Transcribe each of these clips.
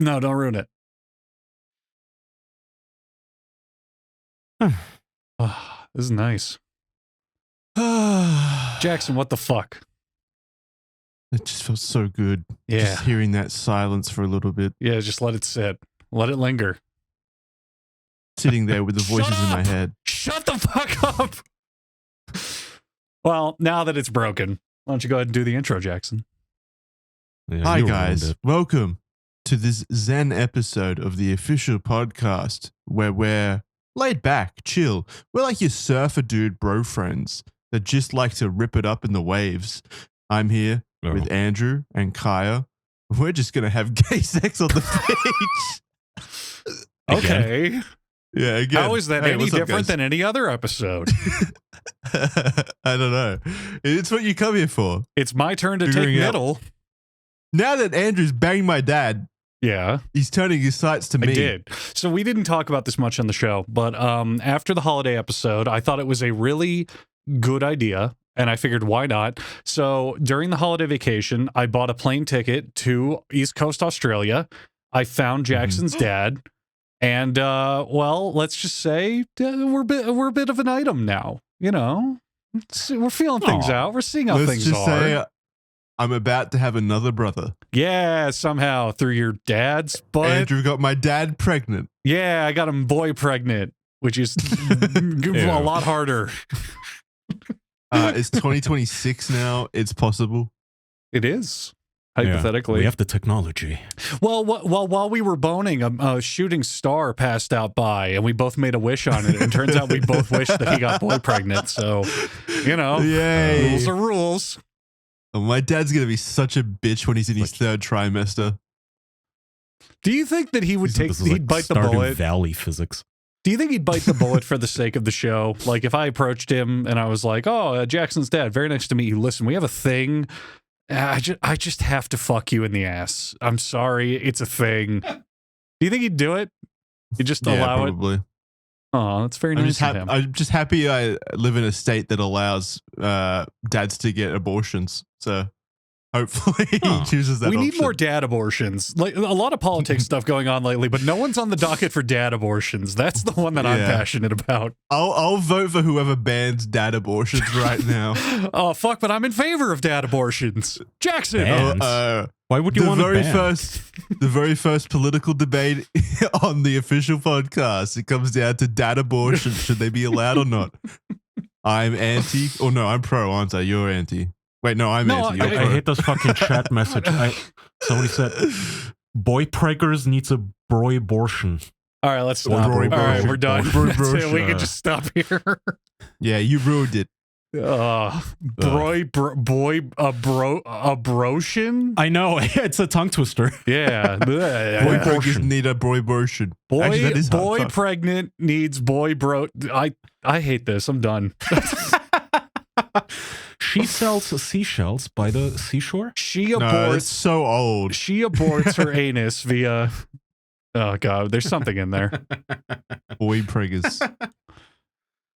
No, don't ruin it. This is nice. Jackson, what the fuck? It just feels so good. Yeah. Just hearing that silence for a little bit. Yeah, just let it sit. Let it linger. Sitting there with the voices in my head. Shut the fuck up! Well, now that it's broken, why don't you go ahead and do the intro, Jackson? Yeah, Hi, you ruined guys. it. Welcome to this Zen episode of the official podcast where we're laid back, chill. We're like your surfer dude bro friends that just like to rip it up in the waves. I'm here with Andrew and Kaya. We're just going to have gay sex on the beach. Okay. Yeah, again. How is that Hey, any what's up, different guys? than any other episode? I don't know. It's what you come here for. It's my turn to Figuring take out- middle. Now that Andrew's banged my dad, Yeah, he's turning his sights to me. I did. So we didn't talk about this much on the show, but after the holiday episode, I thought it was a really good idea, and I figured why not? So during the holiday vacation, I bought a plane ticket to East Coast Australia. I found Jackson's dad, and well, let's just say we're a bit of an item now. You know, we're feeling things out. We're seeing how Let's things just are. say I'm about to have another brother. Yeah, somehow through your dad's butt. Andrew got my dad pregnant. Yeah, I got him boy pregnant, which is a lot harder. It's 2026 now. It's possible. It is, Yeah, hypothetically. we have the technology. Well, while we were boning, a shooting star passed out by, and we both made a wish on it. And it turns out we both wished that he got boy pregnant. So, you know, Yay. rules are rules. Oh, my dad's going to be such a bitch when he's in his third trimester. Do you think that he would This is he'd like bite the Stardew bullet? Valley physics. Do you think he'd bite the bullet for the sake of the show? Like if I approached him and I was like, "Oh, Jackson's dad, very nice to meet you. Listen, we have a thing. I just have to fuck you in the ass. I'm sorry, it's a thing." Do you think he'd do it? He'd just allow it? probably. Oh, that's very nice of him. I'm just happy I live in a state that allows dads to get abortions. So hopefully he chooses that We need option. more dad abortions. Like a lot of politics stuff going on lately, but no one's on the docket for dad abortions. That's the one that I'm Yeah. passionate about. I'll vote for whoever bans dad abortions right now. Oh fuck! But I'm in favor of dad abortions. Jackson. Bans? Why would you want to ban? The very first political debate on the official podcast, it comes down to dad abortion. Should they be allowed or not? I'm anti. Oh no, I'm pro, aren't I? You're anti. Wait, no, I'm No, anti. You're I pro. hate this fucking chat message. Somebody said, "Boy preggers needs a boy abortion." All right, let's stop. Bro, All right, bro, we're done. bro, That's bro, it. We sure. can just stop here. Yeah, you ruined it. Abrotion? I know it's a tongue twister. Yeah. Boy Boy, preggers need a boy abortion. Actually, that is hard. Fuck. pregnant needs boy bro. I hate this. I'm done. She sells seashells by the seashore. She No, aborts. it's so old. She aborts her anus via. Oh god, there's something in there. Boy preggers.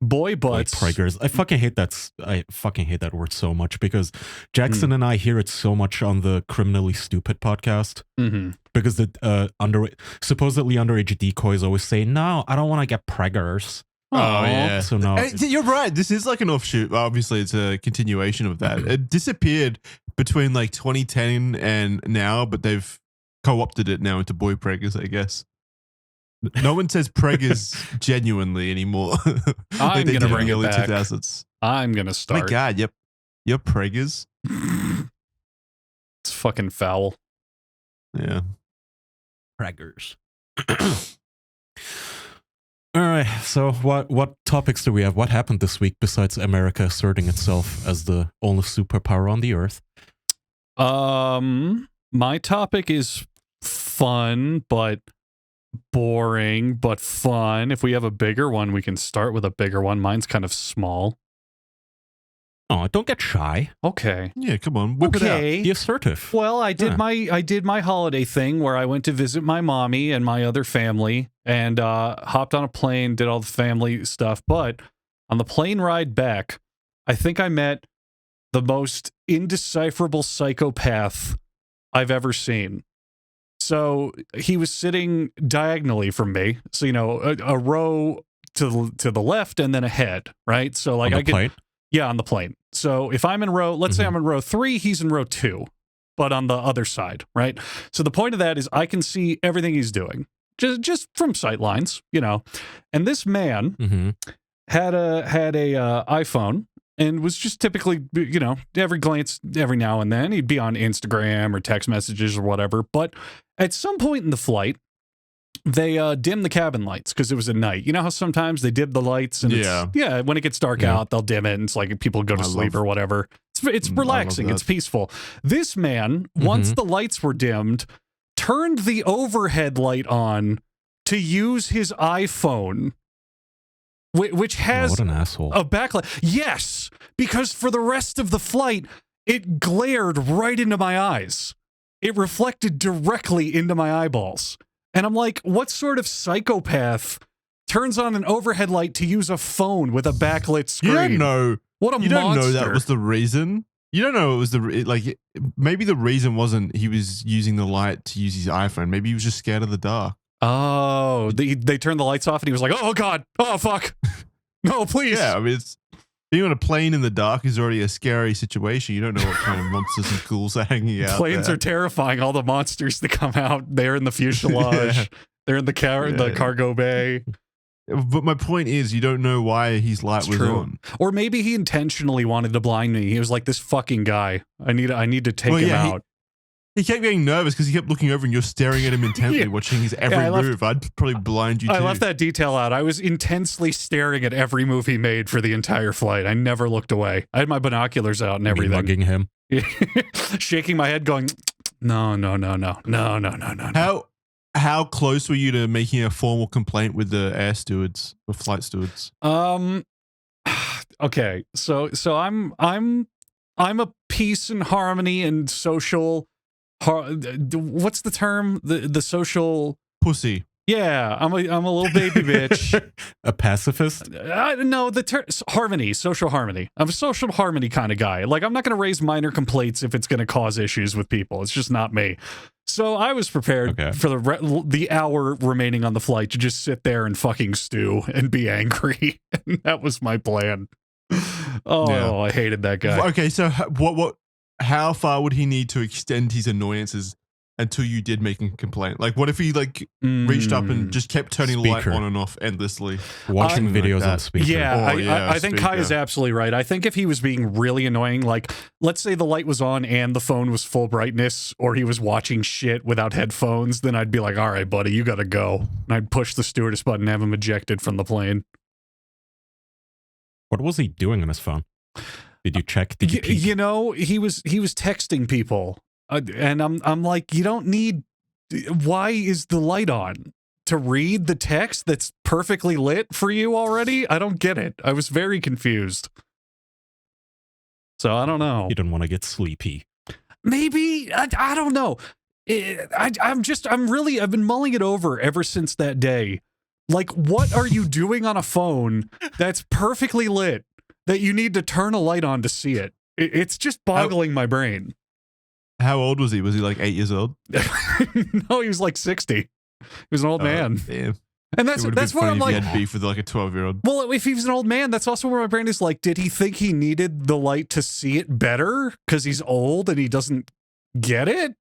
Boy Boy butts. preggers. I fucking hate that word so much because Jackson and I hear it so much on the Criminally Stupid podcast. Mm-hmm. Because the supposedly underage decoys always say, "No, I don't want to get preggers." Oh, yeah. So no, Hey, you're right. This is like an offshoot. Obviously, it's a continuation of that. It disappeared between like 2010 and now, but they've co-opted it now into boy preggers, I guess. No one says preggers genuinely anymore. I'm They gonna did in bring the it early back. 2000s. I'm gonna My start. God, yep. You're preggers. It's fucking foul. Yeah. preggers. All right. So what topics do we have? What happened this week besides America asserting itself as the only superpower on the earth? My topic is fun, but boring, but fun. If we have a bigger one, we can start with a bigger one. Mine's kind of small. Oh, don't get shy. Okay. Yeah, come on. Whip it out. Be assertive. Well, I did Yeah. my holiday thing where I went to visit my mommy and my other family and hopped on a plane, did all the family stuff. But on the plane ride back, I think I met the most indecipherable psychopath I've ever seen. So he was sitting diagonally from me. So, you know, a row to the left and then ahead, right? So like On the plane? Yeah, on the plane. So if I'm in row, let's say I'm in row 3, he's in row 2, but on the other side, right? So the point of that is I can see everything he's doing just from sight lines, you know. And this man had a iPhone and was just typically, you know, every now and then he'd be on Instagram or text messages or whatever. But at some point in the flight, they dim the cabin lights because it was at night. You know how sometimes they dim the lights and when it gets dark out, they'll dim it and it's like people go to sleep or whatever. It's relaxing. It's peaceful. This man, once the lights were dimmed, turned the overhead light on to use his iPhone, which has what an asshole. A backlight. Yes, because for the rest of the flight, it glared right into my eyes. It reflected directly into my eyeballs. And I'm like, what sort of psychopath turns on an overhead light to use a phone with a backlit screen? You don't know. What a You monster. don't know that was the reason. You don't know it was like, maybe the reason wasn't he was using the light to use his iPhone. Maybe he was just scared of the dark. Oh, they turned the lights off and he was like, oh God, oh fuck. No, please. Yeah, I mean, being on a plane in the dark is already a scary situation. You don't know what kind of monsters and ghouls are hanging out. Planes are terrifying. All the monsters that come out, they're in the fuselage. They're in the cargo bay. But my point is, you don't know why his light was on. Or maybe he intentionally wanted to blind me. He was like, this fucking guy. I need to take him out. He kept getting nervous because he kept looking over and you're staring at him intently, watching his every move. I'd probably blind you too. I left that detail out. I was intensely staring at every move he made for the entire flight. I never looked away. I had my binoculars out and everything. Mugging him. Shaking my head going, no. How close were you to making a formal complaint with the air stewards or flight stewards? Okay. So I'm a peace and harmony and social. What's the term? The social pussy. Yeah, I'm a little baby bitch. A pacifist? No, the term harmony, social harmony. I'm a social harmony kind of guy. Like I'm not going to raise minor complaints if it's going to cause issues with people. It's just not me. So I was prepared for the hour remaining on the flight to just sit there and fucking stew and be angry. And that was my plan. I hated that guy. Okay, so what? How far would he need to extend his annoyances until you did make a complaint? Like, what if he reached up and just kept turning the light on and off endlessly, watching videos on speaker? Yeah, I think Kai is absolutely right. I think if he was being really annoying, like let's say the light was on and the phone was full brightness, or he was watching shit without headphones, then I'd be like, all right, buddy, you gotta go. And I'd push the stewardess button and have him ejected from the plane. What was he doing on his phone? Did you check? Did you peek? You know, he was texting people, and I'm like, you don't need. Why is the light on? To read the text that's perfectly lit for you already? I don't get it. I was very confused. So I don't know. You don't want to get sleepy. Maybe I don't know. I've been mulling it over ever since that day. Like, what are you doing on a phone that's perfectly lit that you need to turn a light on to see it? It's just boggling my brain. How old was he? Was he like 8 years old? No, he was like 60. He was an old man. Damn. And that's what I'm like. He had beef with like a 12-year-old. Well, if he was an old man, that's also where my brain is like, did he think he needed the light to see it better because he's old and he doesn't get it?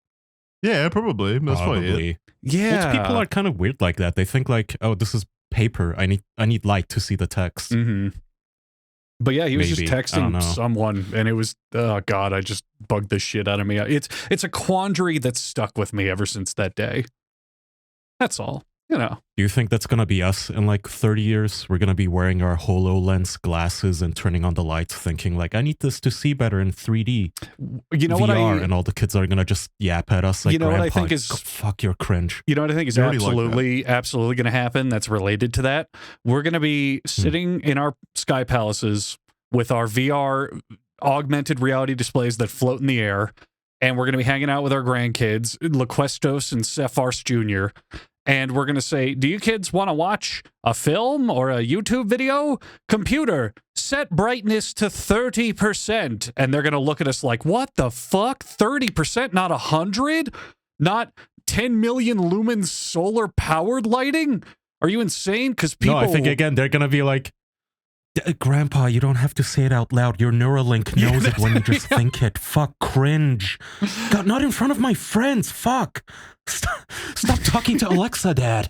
Yeah, probably. That's probably it. Yeah. Old people are kind of weird like that. They think like, oh, this is paper. I need light to see the text. Mm-hmm. But yeah, he was just texting someone, and it was, oh God, I just bugged the shit out of me. It's a quandary that's stuck with me ever since that day. That's all, you know. Do you think that's going to be us in like 30 years? We're going to be wearing our HoloLens glasses and turning on the lights thinking like, I need this to see better in 3D. You know VR, and all the kids are going to just yap at us like, you know what I think is, fuck, you're cringe. You know what I think is absolutely going to happen that's related to that? We're going to be sitting in our sky palaces with our VR augmented reality displays that float in the air, and we're going to be hanging out with our grandkids, Laquestos and Cephars Jr., and we're going to say, do you kids want to watch a film or a YouTube video? Computer, set brightness to 30%. And they're going to look at us like, what the fuck? 30%, not 100? Not 10 million lumens solar powered lighting? Are you insane? Because people. No, I think again they're gonna be like, Grandpa, you don't have to say it out loud. Your Neuralink knows it when you just think it. Fuck, cringe. God, not in front of my friends. Fuck. Stop talking to Alexa, Dad.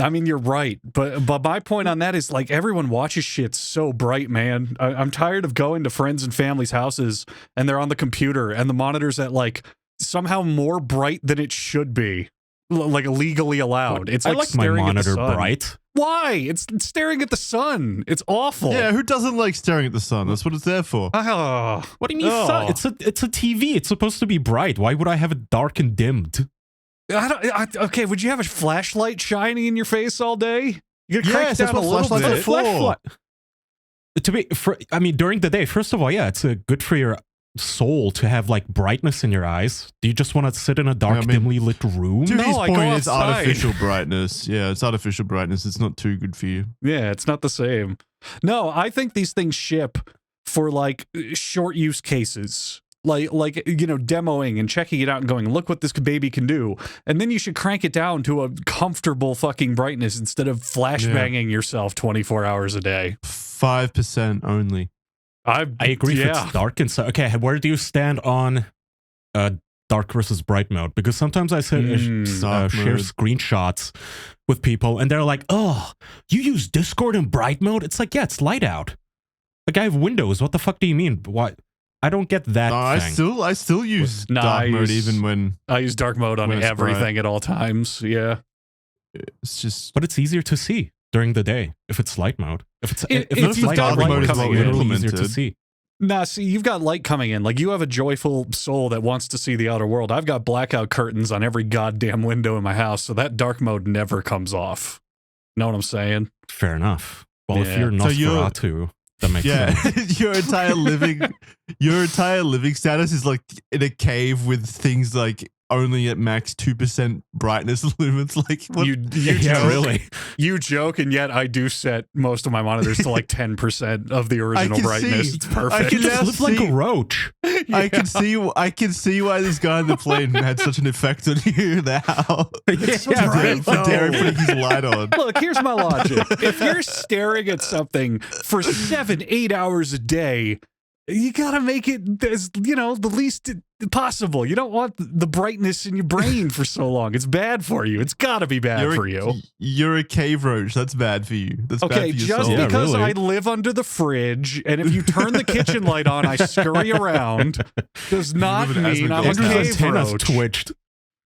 I mean, you're right, but my point on that is like everyone watches shit so bright, man. I'm tired of going to friends and family's houses and they're on the computer and the monitor's at like somehow more bright than it should be, like legally allowed. It's like, I like my staring at the monitor sun. bright. Why? It's staring at the sun. It's awful. Yeah, who doesn't like staring at the sun? That's what it's there for. What do you mean sun? It's a TV. It's supposed to be bright. Why would I have it dark and dimmed? Okay, would you have a flashlight shining in your face all day? You gotta crank Yes, it down a that's what little flashlights bit. are for. To be, I mean, during the day, first of all, yeah, it's good for your soul to have like brightness in your eyes. Do you just want to sit in a dark, dimly lit room? To his I go point, it's outside. artificial brightness. Yeah, it's artificial brightness. It's not too good for you. Yeah, it's not the same. No, I think these things ship for like short use cases. Like you know, demoing and checking it out and going, look what this baby can do. And then you should crank it down to a comfortable fucking brightness instead of flashbanging yourself 24 hours a day. 5% only. I agree if it's dark inside. Okay, where do you stand on dark versus bright mode? Because sometimes I share screenshots with people and they're like, oh, you use Discord in bright mode? It's like, yeah, it's light out. Like, I have Windows. What the fuck do you mean? What? I don't get that thing. I still use dark mode even when I use dark mode on everything at all times. Yeah. It's just, but it's easier to see during the day if it's light mode. If it's you've light got mode, light it's coming literally in. easier to see. Nah, see, you've got light coming in. Like, you have a joyful soul that wants to see the outer world. I've got blackout curtains on every goddamn window in my house, so that dark mode never comes off. Know what I'm saying? Fair enough. Well, if you're Nosferatu, that makes sense. your entire living status is like in a cave with things like only at max 2% brightness lumens. Like, what? You yeah, really. You joke, and yet I do set most of my monitors to like 10% of the original brightness. It's perfect. You just live like a roach. Yeah. I can see why this guy in the plane had such an effect on you now. For Darren putting his light on. Look, here's my logic. If you're staring at something for 7-8 hours a day, you gotta make it as, you know, the least possible. You don't want the brightness in your brain for so long. It's bad for you. It's gotta be bad for you. You're a cave roach. That's bad for you. That's okay, bad for your just soul. because really. I live under the fridge, and if you turn the kitchen light on, I scurry around, does not mean I'm a cave roach. Twitched.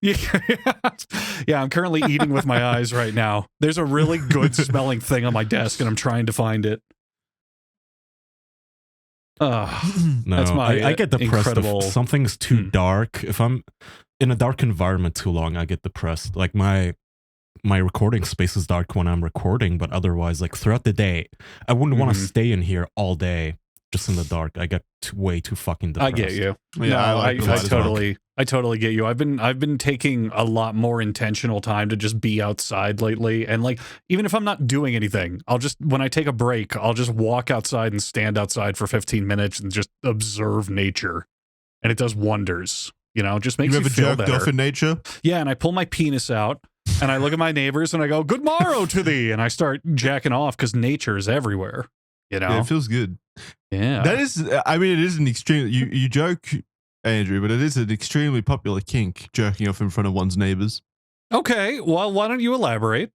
Yeah, I'm currently eating with my eyes right now. There's a really good smelling thing on my desk, and I'm trying to find it. No, that's my I get depressed incredible. if something's too dark. If I'm in a dark environment too long, I get depressed. Like my recording space is dark when I'm recording, but otherwise, like throughout the day, I wouldn't want to stay in here all day just in the dark. I get way too fucking depressed. I get you. Yeah, No, I I totally get you. I've been taking a lot more intentional time to just be outside lately, and like even if I'm not doing anything, I'll just, when I take a break, I'll just walk outside and stand outside for 15 minutes and just observe nature, and it does wonders. You know, it just makes you ever feel jerked better. off in nature? Yeah, and I pull my penis out and I look at my neighbors and I go, "Good morrow to thee," and I start jacking off because nature is everywhere. You know, Yeah, it feels good. Yeah, That is, I mean, it is an extreme. You joke, Andrew, but it is an extremely popular kink, jerking off in front of one's neighbors. Okay, well, why don't you elaborate?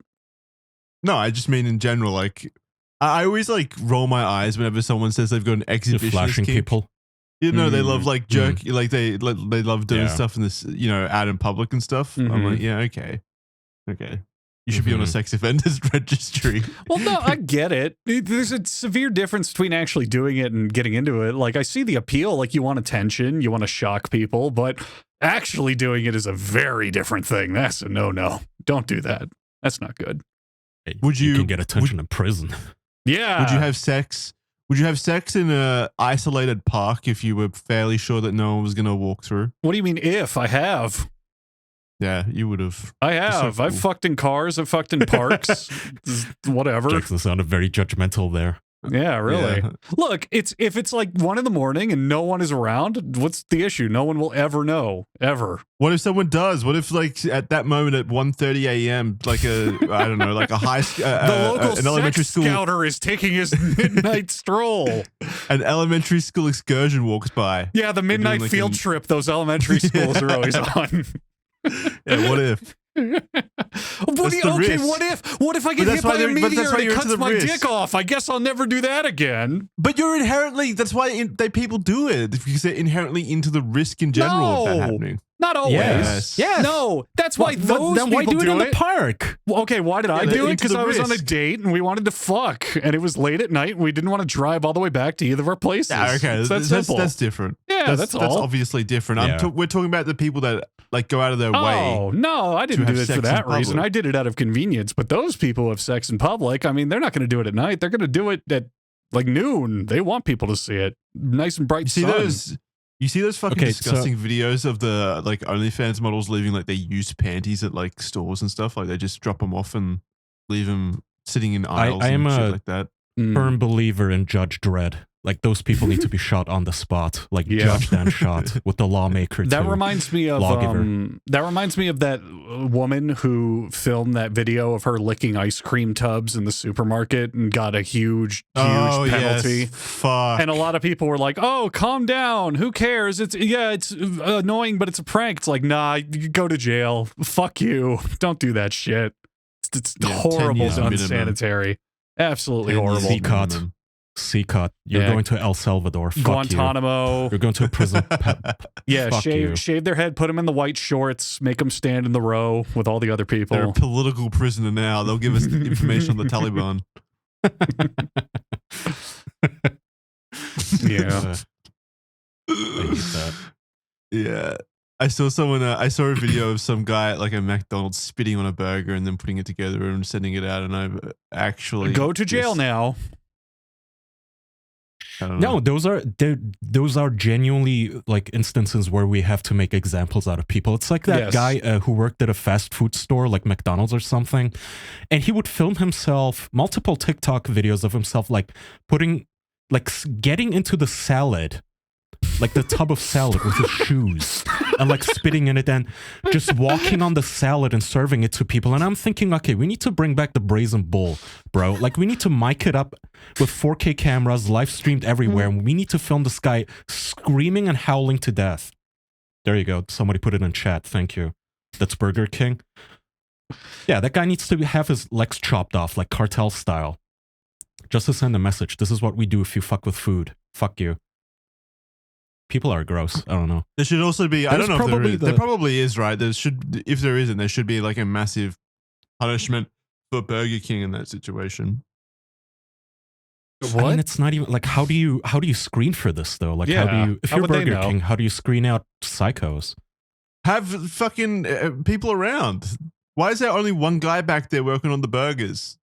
No, I just mean in general. Like, I always like roll my eyes whenever someone says they've got an You're exhibitionist flashing kink. people. You know, they love like jerk, like they love doing Yeah. stuff in this, you know, out in public and stuff. I'm like, yeah, okay. You should be on a sex offenders registry. Well, no, I get it. There's a severe difference between actually doing it and getting into it. Like, I see the appeal. Like, you want attention, you want to shock people, but actually doing it is a very different thing. That's a no-no. Don't do that. That's not good. Hey, Would you- can get attention in prison? Yeah. Would you have sex? Would you have sex in a isolated park if you were fairly sure that no one was going to walk through? What do you mean if? I have. Yeah, you would have. I have. so I've cool. fucked in cars. I've fucked in parks. Whatever. Jackson sounded very judgmental there. Yeah, really. Yeah. Look, if it's like 1 a.m. and no one is around, what's the issue? No one will ever know, ever. What if someone does? What if, like, at that moment at 1:30 a.m., like I don't know, like a The local an elementary sex school scouter is taking his midnight stroll. an elementary school excursion walks by? Yeah, the midnight like field trip those elementary schools are always on. Yeah, what if? What if I get hit by a meteor and it cuts my dick off? I guess I'll never do that again. But you're inherently, that's why people do it, because they're inherently into the risk in general of that happening. Not always. Yes. No, that's why those then why people do it in the it. park? Well, okay, why did I do it? into Because the I was on a risk. date and we wanted to fuck, and it was late at night and we didn't want to drive all the way back to either of our places. Yeah, okay, It's that simple. that's different. Yeah, that's all. obviously different. Yeah. We're talking about the people that like go out of their way. Oh, no, I didn't to do have it for sex in that reason. public. I did it out of convenience. But those people who have sex in public, I mean, they're not going to do it at night. They're going to do it at like noon. They want people to see it. Nice and bright sun. You see those fucking Okay, so- disgusting videos of the like OnlyFans models leaving like their used panties at like stores and stuff? Like they just drop them off and leave them sitting in aisles I am and shit a- like that. Mm. Firm believer in Judge Dredd. Like those people need to be shot on the spot, like Yeah. judged and shot with the lawmaker. That too. reminds me of lawgiver. that woman who filmed that video of her licking ice cream tubs in the supermarket and got a huge penalty. Yes. Fuck. And a lot of people were like, "Oh, calm down. Who cares? It's annoying, but it's a prank." It's like, nah, you go to jail. Fuck you. Don't do that shit. It's 10 horrible years and minimum. unsanitary. Absolutely 10 years horrible. Seacot. minimum. Seacot. You're Yeah. going to El Salvador. Fuck Guantanamo. you. You're going to a prison. Yeah, Fuck you. shave their head, put them in the white shorts, make them stand in the row with all the other people. They're a political prisoner now. They'll give us information on the Taliban. Yeah. I hate that. Yeah. I saw I saw a video of some guy at like a McDonald's spitting on a burger and then putting it together and sending it out. And I've actually Go to jail now. I don't know. No, those are genuinely like instances where we have to make examples out of people. It's like that Yes. guy who worked at a fast food store like McDonald's or something, and he would film himself, multiple TikTok videos of himself like getting into the salad, like the tub of salad with his shoes and like spitting in it and just walking on the salad and serving it to people. And I'm thinking, okay, we need to bring back the brazen bull, bro. Like we need to mic it up with 4K cameras, live streamed everywhere. And we need to film this guy screaming and howling to death. There you go. Somebody put it in chat. Thank you. That's Burger King. Yeah, that guy needs to have his legs chopped off like cartel style. Just to send a message. This is what we do if you fuck with food. Fuck you. People are gross. I don't know. There should also be, I There's don't know if there probably is. There probably is, right? If there isn't, there should be like a massive punishment for Burger King in that situation. I mean, it's not even like how do you screen for this though? Like Yeah, how do you if how you're would they Burger know? King, how do you screen out psychos? Have fucking people around. Why is there only one guy back there working on the burgers?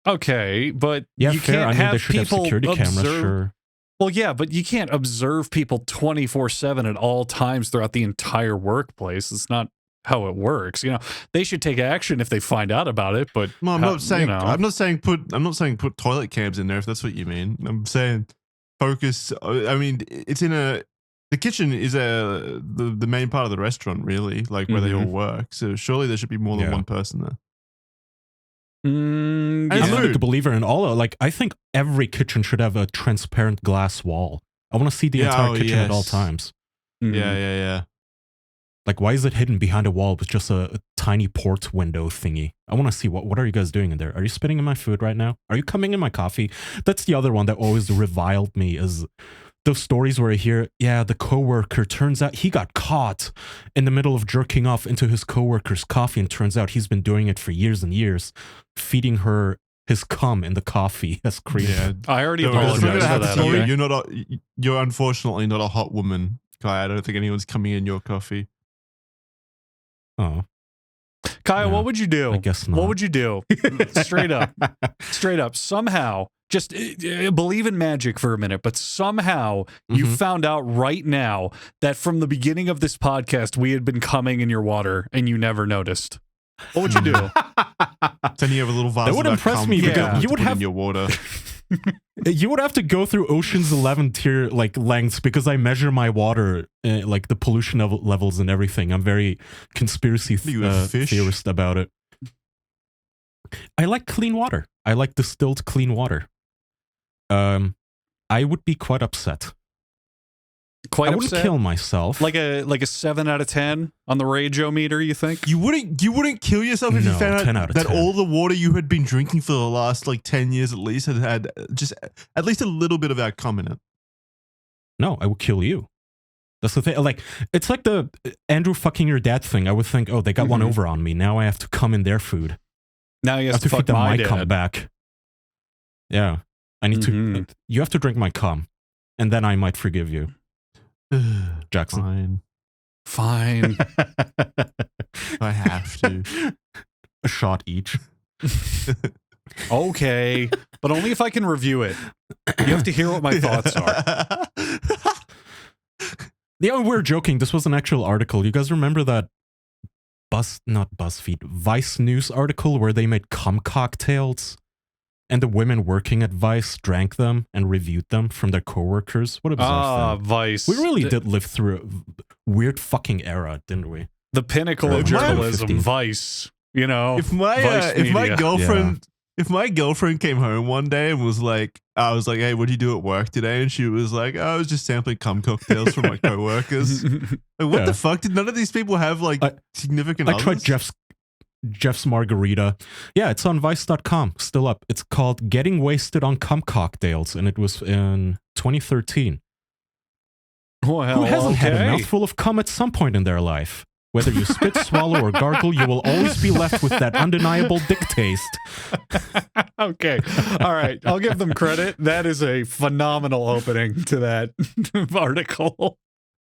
Okay, but Yeah, you fair. can't I mean, have they should have people security cameras, observe. sure. Well, yeah, but you can't observe people 24/7 at all times throughout the entire workplace. It's not how it works. You know, they should take action if they find out about it. But Well, I'm not saying you know. I'm not saying put toilet cams in there if that's what you mean. I'm saying focus. I mean, it's in the kitchen is the main part of the restaurant, really, like where they all work. So surely there should be more than one person there. Mm, And I'm food. not a big believer in all. Like, I think every kitchen should have a transparent glass wall. I want to see the entire kitchen at all yes. times. mm. Yeah. Like, why is it hidden behind a wall with just a tiny port window thingy? I want to see what are you guys doing in there? Are you spitting in my food right now? Are you coming in my coffee? That's the other one that always reviled me is those stories where I hear, yeah, the coworker turns out he got caught in the middle of jerking off into his coworker's coffee, and turns out he's been doing it for years and years, feeding her his cum in the coffee as cream. Yeah. I already No, it's not apologized gonna for happen that. to you. Okay? You're unfortunately not a hot woman, Kai. I don't think anyone's coming in your coffee. Oh, Kyle, Yeah, what would you do? I guess not. What would you do? Straight up, somehow, just believe in magic for a minute, but somehow you Mhm. found out right now that from the beginning of this podcast, we had been coming in your water and you never noticed. What would you do? Then you have a little vase. That would of impress cum me for because Gavin you to would put have- in your water. You would have to go through Ocean's 11 tier like lengths because I measure my water, like the pollution levels and everything. I'm very conspiracy theorist about it. I like clean water. I like distilled clean water. I would be quite upset. Quite I wouldn't kill myself. Like a 7 out of 10 on the rageometer, you think? You wouldn't kill yourself if you found out that 10. All the water you had been drinking for the last like 10 years at least had just at least a little bit of our cum in it. No, I would kill you. That's the thing. Like, it's like the Andrew fucking your dad thing. I would think, oh, they got one over on me. Now I have to cum in their food. Now you have to fuck my dad. Cum back. Yeah. I need to. You have to drink my cum, and then I might forgive you. Jackson. Fine. I have to. A shot each. Okay, but only if I can review it. You have to hear what my thoughts are. Yeah, we're joking. This was an actual article. You guys remember that not BuzzFeed, Vice News article where they made cum cocktails? And the women working at Vice drank them and reviewed them from their coworkers. What a bizarre thing. Vice. We really did live through a weird fucking era, didn't we? The pinnacle of journalism, Vice. You know, if my girlfriend came home one day and was like, I was like, hey, what did you do at work today? And she was like, oh, I was just sampling cum cocktails from my coworkers. Like, what the fuck? Did none of these people have like significant others? I tried Jeff's Margarita. Yeah, it's on Vice.com, still up. It's called Getting Wasted on Cum Cocktails, and it was in 2013. Well, who hasn't had a mouthful of cum at some point in their life? Whether you spit, swallow, or gargle, you will always be left with that undeniable dick taste. Okay. All right. I'll give them credit. That is a phenomenal opening to that article.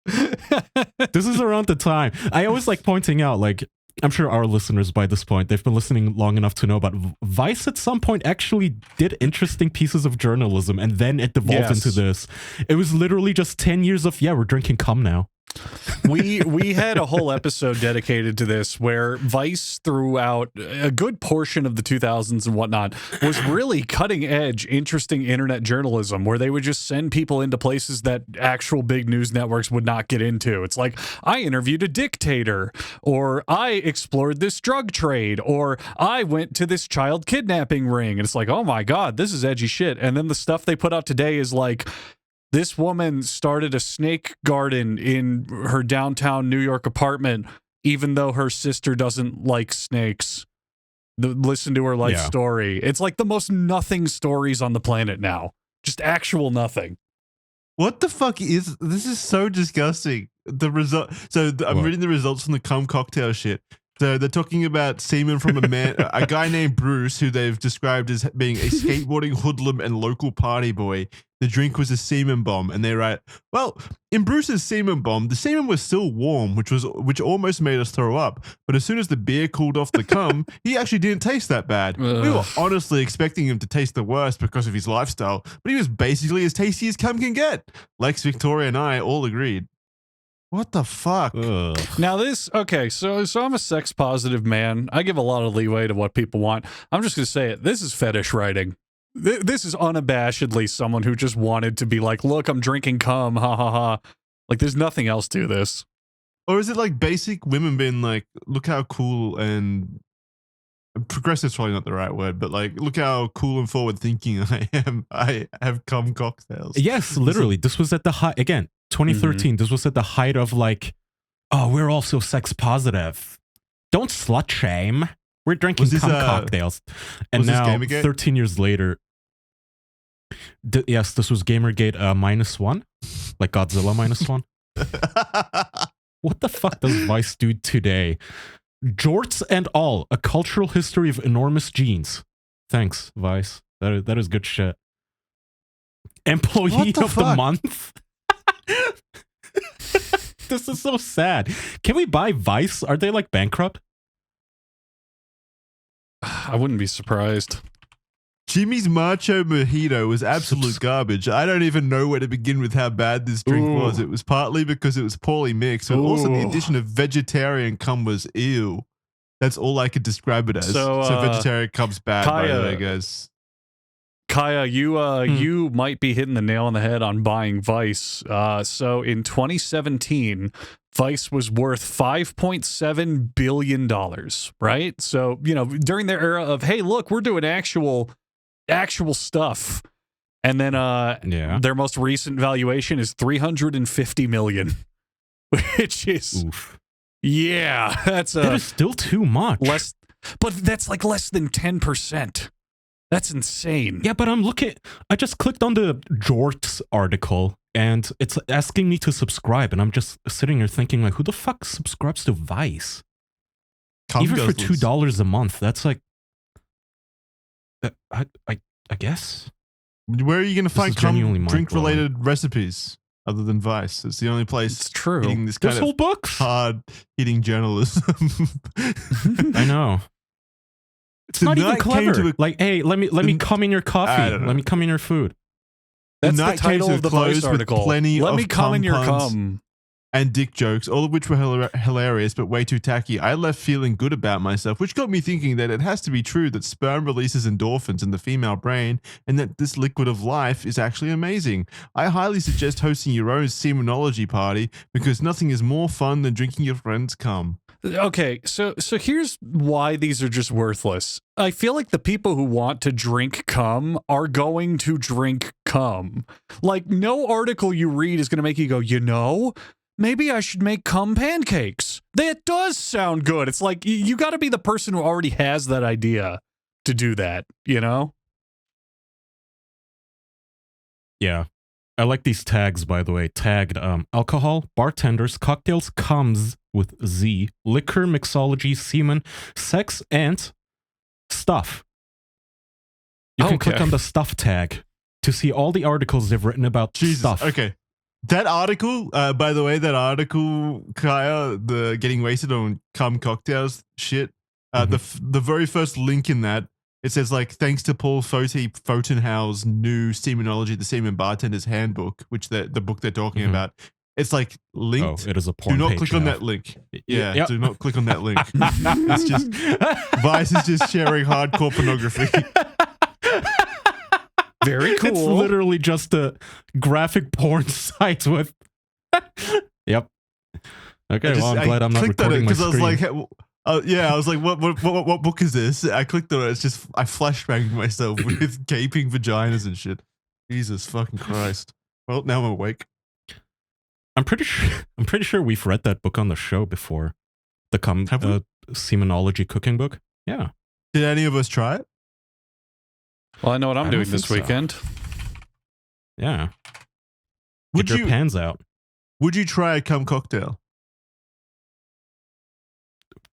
This is around the time. I always like pointing out, like, I'm sure our listeners by this point, they've been listening long enough to know about Vice at some point actually did interesting pieces of journalism, and then it devolved into this. It was literally just 10 years of, we're drinking cum now. We had a whole episode dedicated to this where Vice throughout a good portion of the 2000s and whatnot was really cutting edge, interesting internet journalism where they would just send people into places that actual big news networks would not get into. It's like, I interviewed a dictator, or I explored this drug trade, or I went to this child kidnapping ring. And it's like, oh my God, this is edgy shit. And then the stuff they put out today is like, this woman started a snake garden in her downtown New York apartment, even though her sister doesn't like snakes. Listen to her life story. It's like the most nothing stories on the planet now. Just actual nothing. What the fuck is this? Is so disgusting. The result. So I'm reading the results from the cum cocktail shit. So they're talking about semen from a guy named Bruce, who they've described as being a skateboarding hoodlum and local party boy. The drink was a semen bomb, and they write, well, in Bruce's semen bomb, the semen was still warm, which almost made us throw up. But as soon as the beer cooled off the cum, he actually didn't taste that bad. We were honestly expecting him to taste the worst because of his lifestyle, but he was basically as tasty as cum can get. Lex, Victoria, and I all agreed. What the fuck? Ugh. Now this, okay, so I'm a sex positive man. I give a lot of leeway to what people want. I'm just going to say it. This is fetish writing. This is unabashedly someone who just wanted to be like, look, I'm drinking cum, ha ha ha. Like, there's nothing else to this. Or is it like basic women being like, look how cool and progressive's probably not the right word, but like, look how cool and forward thinking I am. I have cum cocktails. Yes, literally. This was at the height, again, 2013. This was at the height of like, oh, we're all so sex positive. Don't slut shame. We're drinking cum cocktails. And now, 13 years later, yes, this was Gamergate -1, like Godzilla -1. What the fuck does Vice do today? Jorts and all, a cultural history of enormous genes. Thanks, Vice. That is good shit. Employee of the month. This is so sad. Can we buy Vice? Are they like bankrupt? I wouldn't be surprised. Jimmy's Macho Mojito was absolute garbage. I don't even know where to begin with how bad this drink was. It was partly because it was poorly mixed, but also the addition of vegetarian cum was ew. That's all I could describe it as. So vegetarian cum's bad, by the way, guys. Kaya, you might be hitting the nail on the head on buying Vice. So in 2017, Vice was worth $5.7 billion, right? So, during their era of, hey, look, we're doing actual stuff. And then their most recent valuation is $350 million, which is, Oof. yeah, That is still too much. But that's like less than 10%. That's insane. Yeah, but I just clicked on the Jorts article, and it's asking me to subscribe, and I'm just sitting here thinking, like, who the fuck subscribes to Vice? Even for $2 a month, that's like, I guess. Where are you going to find drink-related mind-blowing. recipes other than Vice? It's the only place It's true. hitting this There's kind whole of books. hard-hitting journalism. I know. It's not even clever. Like, hey, let me come in your coffee. Let me come in your food. That's the title of the Vice article. Let me come in your cum. And dick jokes, all of which were hilarious but way too tacky. I left feeling good about myself, which got me thinking that it has to be true that sperm releases endorphins in the female brain and that this liquid of life is actually amazing. I highly suggest hosting your own semenology party because nothing is more fun than drinking your friend's cum. Okay, so here's why these are just worthless. I feel like the people who want to drink cum are going to drink cum. Like, no article you read is going to make you go, maybe I should make cum pancakes. That does sound good. It's like, you got to be the person who already has that idea to do that, Yeah. I like these tags, by the way. Tagged alcohol, bartenders, cocktails, cums with Z, liquor, mixology, semen, sex, and stuff. You can click on the stuff tag to see all the articles they've written about stuff. Okay. That article, by the way, Kaya, the getting wasted on cum cocktails shit, the very first link in that, it says, like, thanks to Paul Fotenhau's new Semenology, the Semen Bartender's Handbook, which the book they're talking about. It's like linked. Oh, it is a porn Do not page click now. on that link. Yeah, Yep. do not click on that link. It's just, Vice is just sharing hardcore pornography. Very cool. It's literally just a graphic porn site with... Yep. Okay, well, I'm glad I'm not recording my screen. I was like, what book is this? I clicked on it. It's just, I flashbanged myself with gaping vaginas and shit. Jesus fucking Christ. Well, now I'm awake. I'm pretty sure we've read that book on the show before. The Semenology cooking book. Yeah. Did any of us try it? Well, I know what I'm doing this weekend. Yeah. Get your pans out. Would you try a cum cocktail?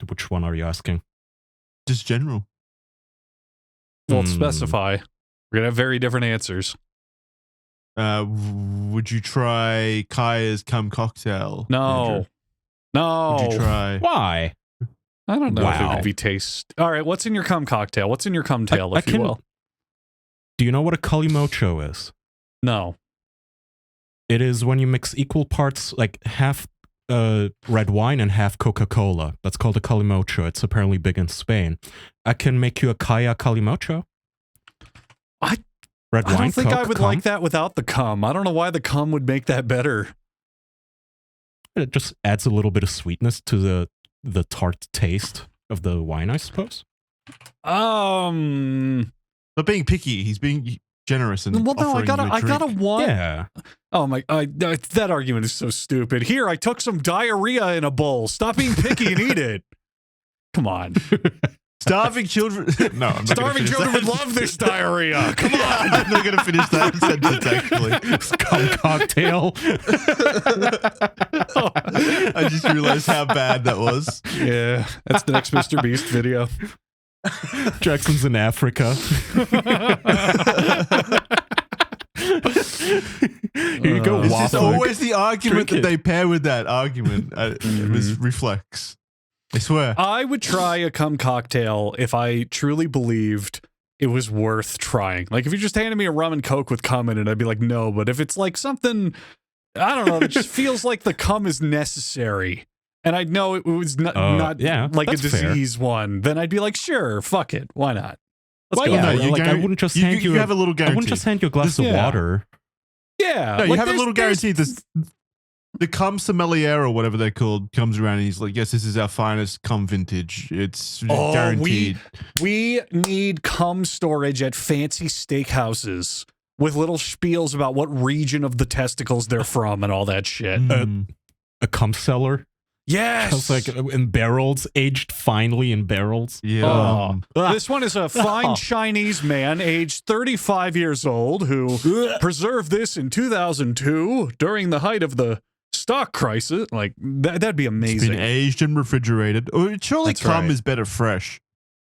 Which one are you asking? Just general. Well, specify. We're going to have very different answers. Would you try Kaya's cum cocktail? No. Andrew? No. Would you try? Why? I don't know if it would be taste. All right, what's in your cum cocktail? What's in your cum tail, if you will? Do you know what a calimocho is? No. It is when you mix equal parts, like half red wine and half Coca-Cola. That's called a calimocho. It's apparently big in Spain. I can make you a Kaya calimocho. Red wine, I don't think Coke, I would like that without the cum. I don't know why the cum would make that better. It just adds a little bit of sweetness to the tart taste of the wine, I suppose. Not being picky. He's being generous and offering you a drink. I gotta want. Yeah. Oh my! That argument is so stupid. Here, I took some diarrhea in a bowl. Stop being picky and eat it. Come on. Starving children. No, I'm not Starving children would love this diarrhea. Come on. I'm not going to finish that sentence, actually. Cum cocktail. I just realized how bad that was. Yeah, that's the next Mr. Beast video. Jackson's in Africa. Here you go, It's waffle. just always the argument that they pair with that argument. It was reflex. I swear. I would try a cum cocktail if I truly believed it was worth trying. Like, if you just handed me a rum and coke with cum in it, I'd be like, no. But if it's like something, I don't know, that just feels like the cum is necessary, and I'd know it was not like a disease one, then I'd be like, sure, fuck it, why not? Well, go. yeah, No, I wouldn't just hand you. You have a little I guarantee. wouldn't just hand you a glass of Yeah. water. Yeah. No, you like, have a there's- little guarantee. The cum sommelier or whatever they're called comes around and he's like, yes, this is our finest cum vintage. It's guaranteed. We need cum storage at fancy steakhouses with little spiels about what region of the testicles they're from and all that shit. A cum cellar. Yes. It's like in barrels, aged finely in barrels. Yeah. This one is a fine Chinese man aged 35 years old who preserved this in 2002 during the height of the stock crisis. Like, that'd be It's amazing. been aged and refrigerated. Oh, surely That's cum right. is better fresh.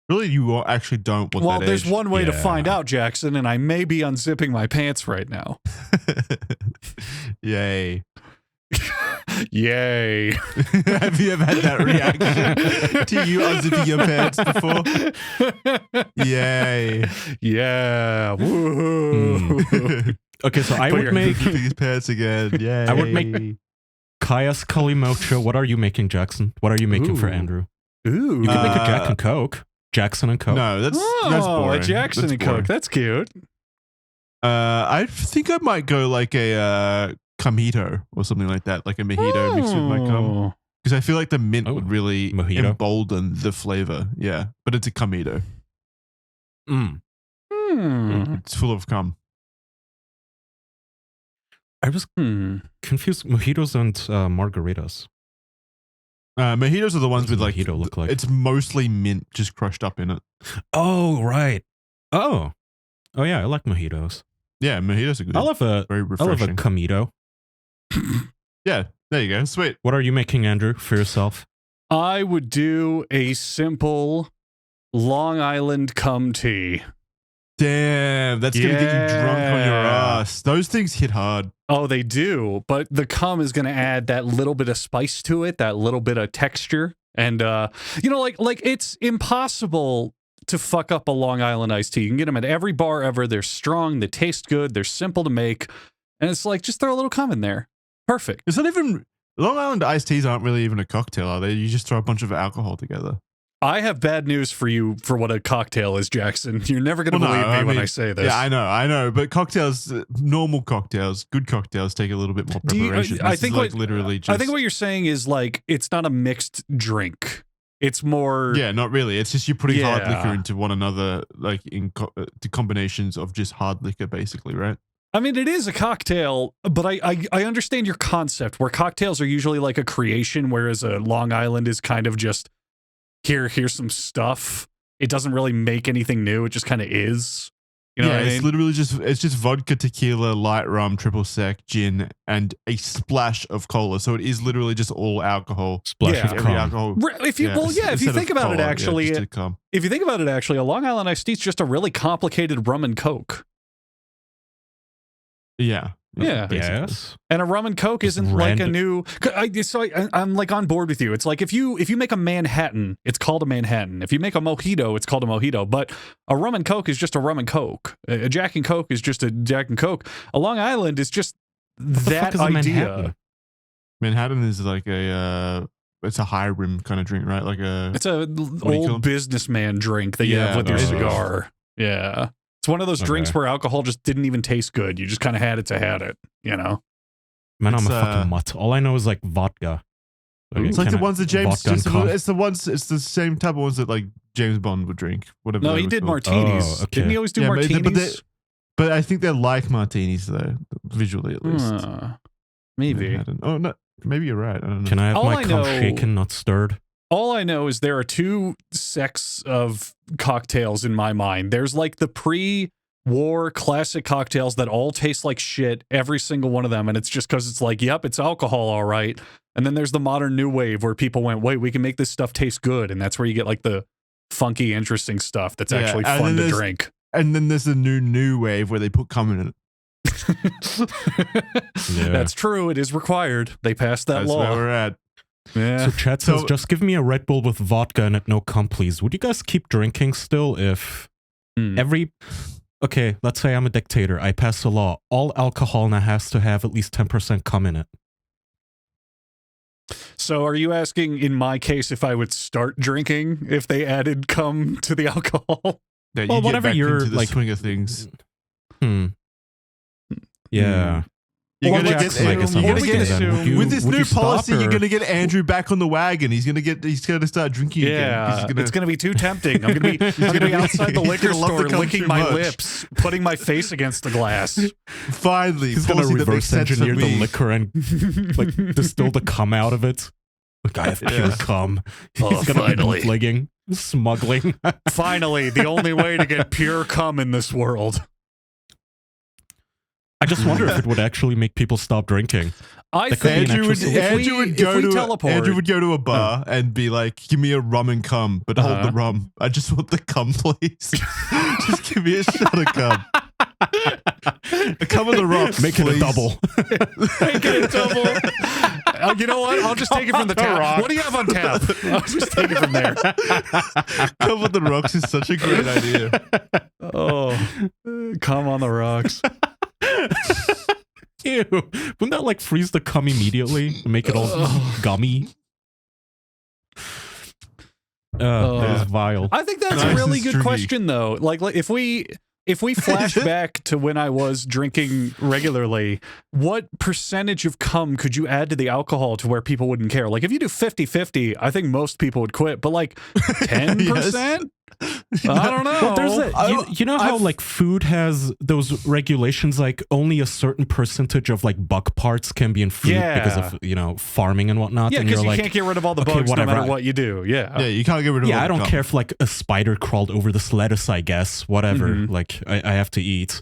Really, you actually don't want Well, that there's aged. one way to Yeah. find out, Jackson, and I may be unzipping my pants right now. Yay. Yay. Have you ever had that reaction to you unzipping your pants before? Yay. Yeah. Woo. Okay, so I Put would your- make Unzipping his pants again. Yay. I would make- Kaya's Kalimocha. What are you making, Jackson? What are you making for Ooo. Andrew? Ooh. You can make a Jack and Coke. Jackson and Coke. No, that's Oh, boring. a Jackson That's and boring. Coke. That's cute. I think I might go like a cumito or something like that, like a mojito mixed with my cum. Oh. Because I feel like the mint Oh, would really mojito. embolden the flavor. Yeah, but it's a cumito. Mm. Hmm. It's full of cum. I was Hmm. confused. Mojitos and margaritas. Mojitos are the ones What with does like mojito look like? it's mostly mint just crushed up in it. Oh, right. Oh. Oh, yeah, I like mojitos. Yeah, mojitos are good. I love a Very refreshing. comito. Yeah, there you go. Sweet. What are you making, Andrew, for yourself? I would do a simple Long Island cum tea. Damn, that's gonna get you drunk on your Yeah. ass. Those things hit hard. Oh, they do, but the cum is going to add that little bit of spice to it, that little bit of texture, and like it's impossible to fuck up a Long Island iced tea. You can get them at every bar ever. They're strong, they taste good, they're simple to make, and it's like just throw a little cum in there. Perfect. It's not even Long Island iced teas aren't really even a cocktail, are they? You just throw a bunch of alcohol together. I have bad news for you for what a cocktail is, Jackson. You're never going to believe me when I say this. Yeah, I know. But cocktails, normal cocktails, good cocktails take a little bit more Do you- preparation. I This think is like what- literally just. I think what you're saying is like it's not a mixed drink. It's more Yeah, not really. It's just you're putting hard Yeah. liquor into one another, like to combinations of just hard liquor, basically, right? I mean, it is a cocktail, but I understand your concept where cocktails are usually like a creation, whereas a Long Island is kind of just here's some stuff. It doesn't really make anything new. It just kind of is. You know yeah, what I it's mean? literally just vodka, tequila, light rum, triple sec, gin, and a splash of cola. So it is literally just all alcohol. Splash Yeah. of Every cum. alcohol. If you if you instead of think about it, cola, yeah, actually, just to cum. if you think about it, actually, a Long Island iced tea is just a really complicated rum and coke. Yeah. Yeah. basically. Yes. And a rum and coke Just isn't like a random- new. I'm like on board with you. It's like if you make a Manhattan, it's called a Manhattan. If you make a mojito, it's called a mojito. But a rum and coke is just a rum and coke. A Jack and Coke is just a Jack and Coke. A Long Island is just What the that fuck is a idea. Manhattan? Manhattan is like it's a high rim kind of drink, right? Like a It's a do you call old them? businessman drink that you Yeah, have with your it is. cigar. Yeah. It's one of those drinks Okay. where alcohol just didn't even taste good. You just kind of had it to had it, you know? Man, I'm It's, a fucking mutt. All I know is like vodka. It's like the ones that James. vodka and cum. It's the same type of ones that like James Bond would drink. Whatever. No, they he were did called. martinis. Oh, okay. Didn't he always do Yeah, but martinis? But I think they're like martinis though, visually at least. Maybe. Manhattan. Oh no, maybe you're right. I don't know. Can I have All my I cum know- shaken, not stirred? All I know is there are two sects of cocktails in my mind. There's like the pre-war classic cocktails that all taste like shit, every single one of them, and it's just because it's like, yep, it's alcohol, all right. And then there's the modern new wave where people went, wait, we can make this stuff taste good, and that's where you get like the funky, interesting stuff that's Yeah, actually and fun then to there's- drink. And then there's a new wave where they put cum in it. Yeah. That's true. It is required. They passed that That's where law. we're at. Yeah. So Chad says, So- just give me a Red Bull with vodka and it no cum, please. Would you guys keep drinking still if Hmm. okay, let's say I'm a dictator. I pass a law. All alcohol now has to have at least 10% cum in it. So are you asking, in my case, if I would start drinking if they added cum to the alcohol? Yeah, Well, you get whatever back you're into the like swing of things. Yeah. You're Well, gonna Jackson, I get, guess you're I'm gonna asking get then. Would you- with this would new you stop, policy. You're or- gonna get Andrew back on the wagon. He's gonna start drinking again. 'cause Yeah, he's it's gonna be too tempting. I'm gonna be outside the he's liquor gonna love store the cum licking too my much. lips, putting my face against the glass. Finally, He's gonna policy that makes reverse sense for engineer the me. liquor and like distill the cum out of it. Like, I have pure cum. Oh, He's gonna be finally. bootlegging, smuggling. Finally, the only way to get pure cum in this world. I just wonder if it would actually make people stop drinking. I That could be an think Andrew would, actual- Andrew would go to teleport, Andrew would go to a bar and be like, "Give me a rum and cum, but hold Uh-huh. the rum. I just want the cum, please. Just give me a shot of cum. A cum on the rocks, Make it please. a double. Make it a double. You know what? I'll just take it from the tap. What do you have on tap? I'll just take it from there. Cum on the rocks is such a great idea. Oh, cum on the rocks. Ew. Wouldn't that like freeze the cum immediately and make it all gummy? That is vile. I think that's Nice a really and good stringy. question, though. Like if we flash back to when I was drinking regularly, what percentage of cum could you add to the alcohol to where people wouldn't care? Like if you do 50-50, I think most people would quit. But like 10%? I don't know. Well, there's you know how like food has those regulations, like only a certain percentage of like buck parts can be in food because of farming and whatnot. Yeah, and because you're you like, can't get rid of all the okay, bugs no whatever, matter what you do. Yeah. Yeah, you can't get rid of all I the don't cum. care if like a spider crawled over this lettuce, I guess. Whatever. Mhm. Like I have to eat.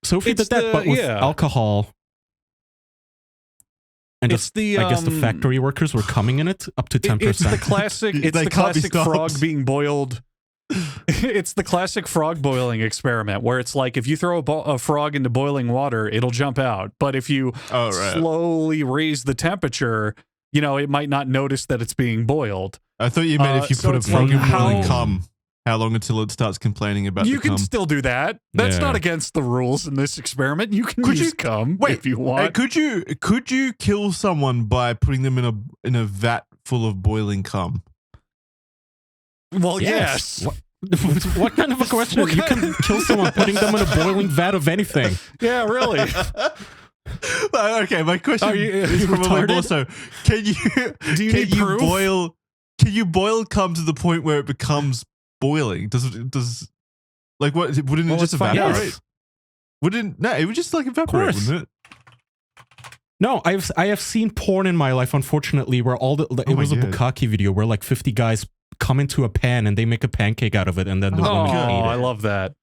So if we It's did that, but with yeah. alcohol, and It's just, the I guess the factory workers were coming in it up to 10%. It's the classic. It's They the can't be classic frog stopped. being boiled. It's the classic frog boiling experiment where it's like if you throw a frog into boiling water, it'll jump out. But if you Oh, right. slowly raise the temperature, it might not notice that it's being boiled. I thought you meant if you so put a it's frog in like boiling how- cum, how long until it starts complaining about You the can cum? still do that. That's Yeah. not against the rules in this experiment. You can Could use you- cum Wait, if you want. could you kill someone by putting them in a vat full of boiling cum? Well, yes. What kind of a question? What You kind- can kill someone putting them in a boiling vat of anything. Yeah, really. Okay, my question Are you is probably more retarded? so: Can you Do you can need you proof? boil? Can you boil cum to the point where it becomes boiling? Does like what? Wouldn't Well, it just let's find out. evaporate? Yes. Wouldn't no? It would just like evaporate, course. wouldn't it? No, I have seen porn in my life, unfortunately, where it my was a God. bukkake video where like 50 guys come into a pan and they make a pancake out of it, and then the Oh, woman can eat it. I love that.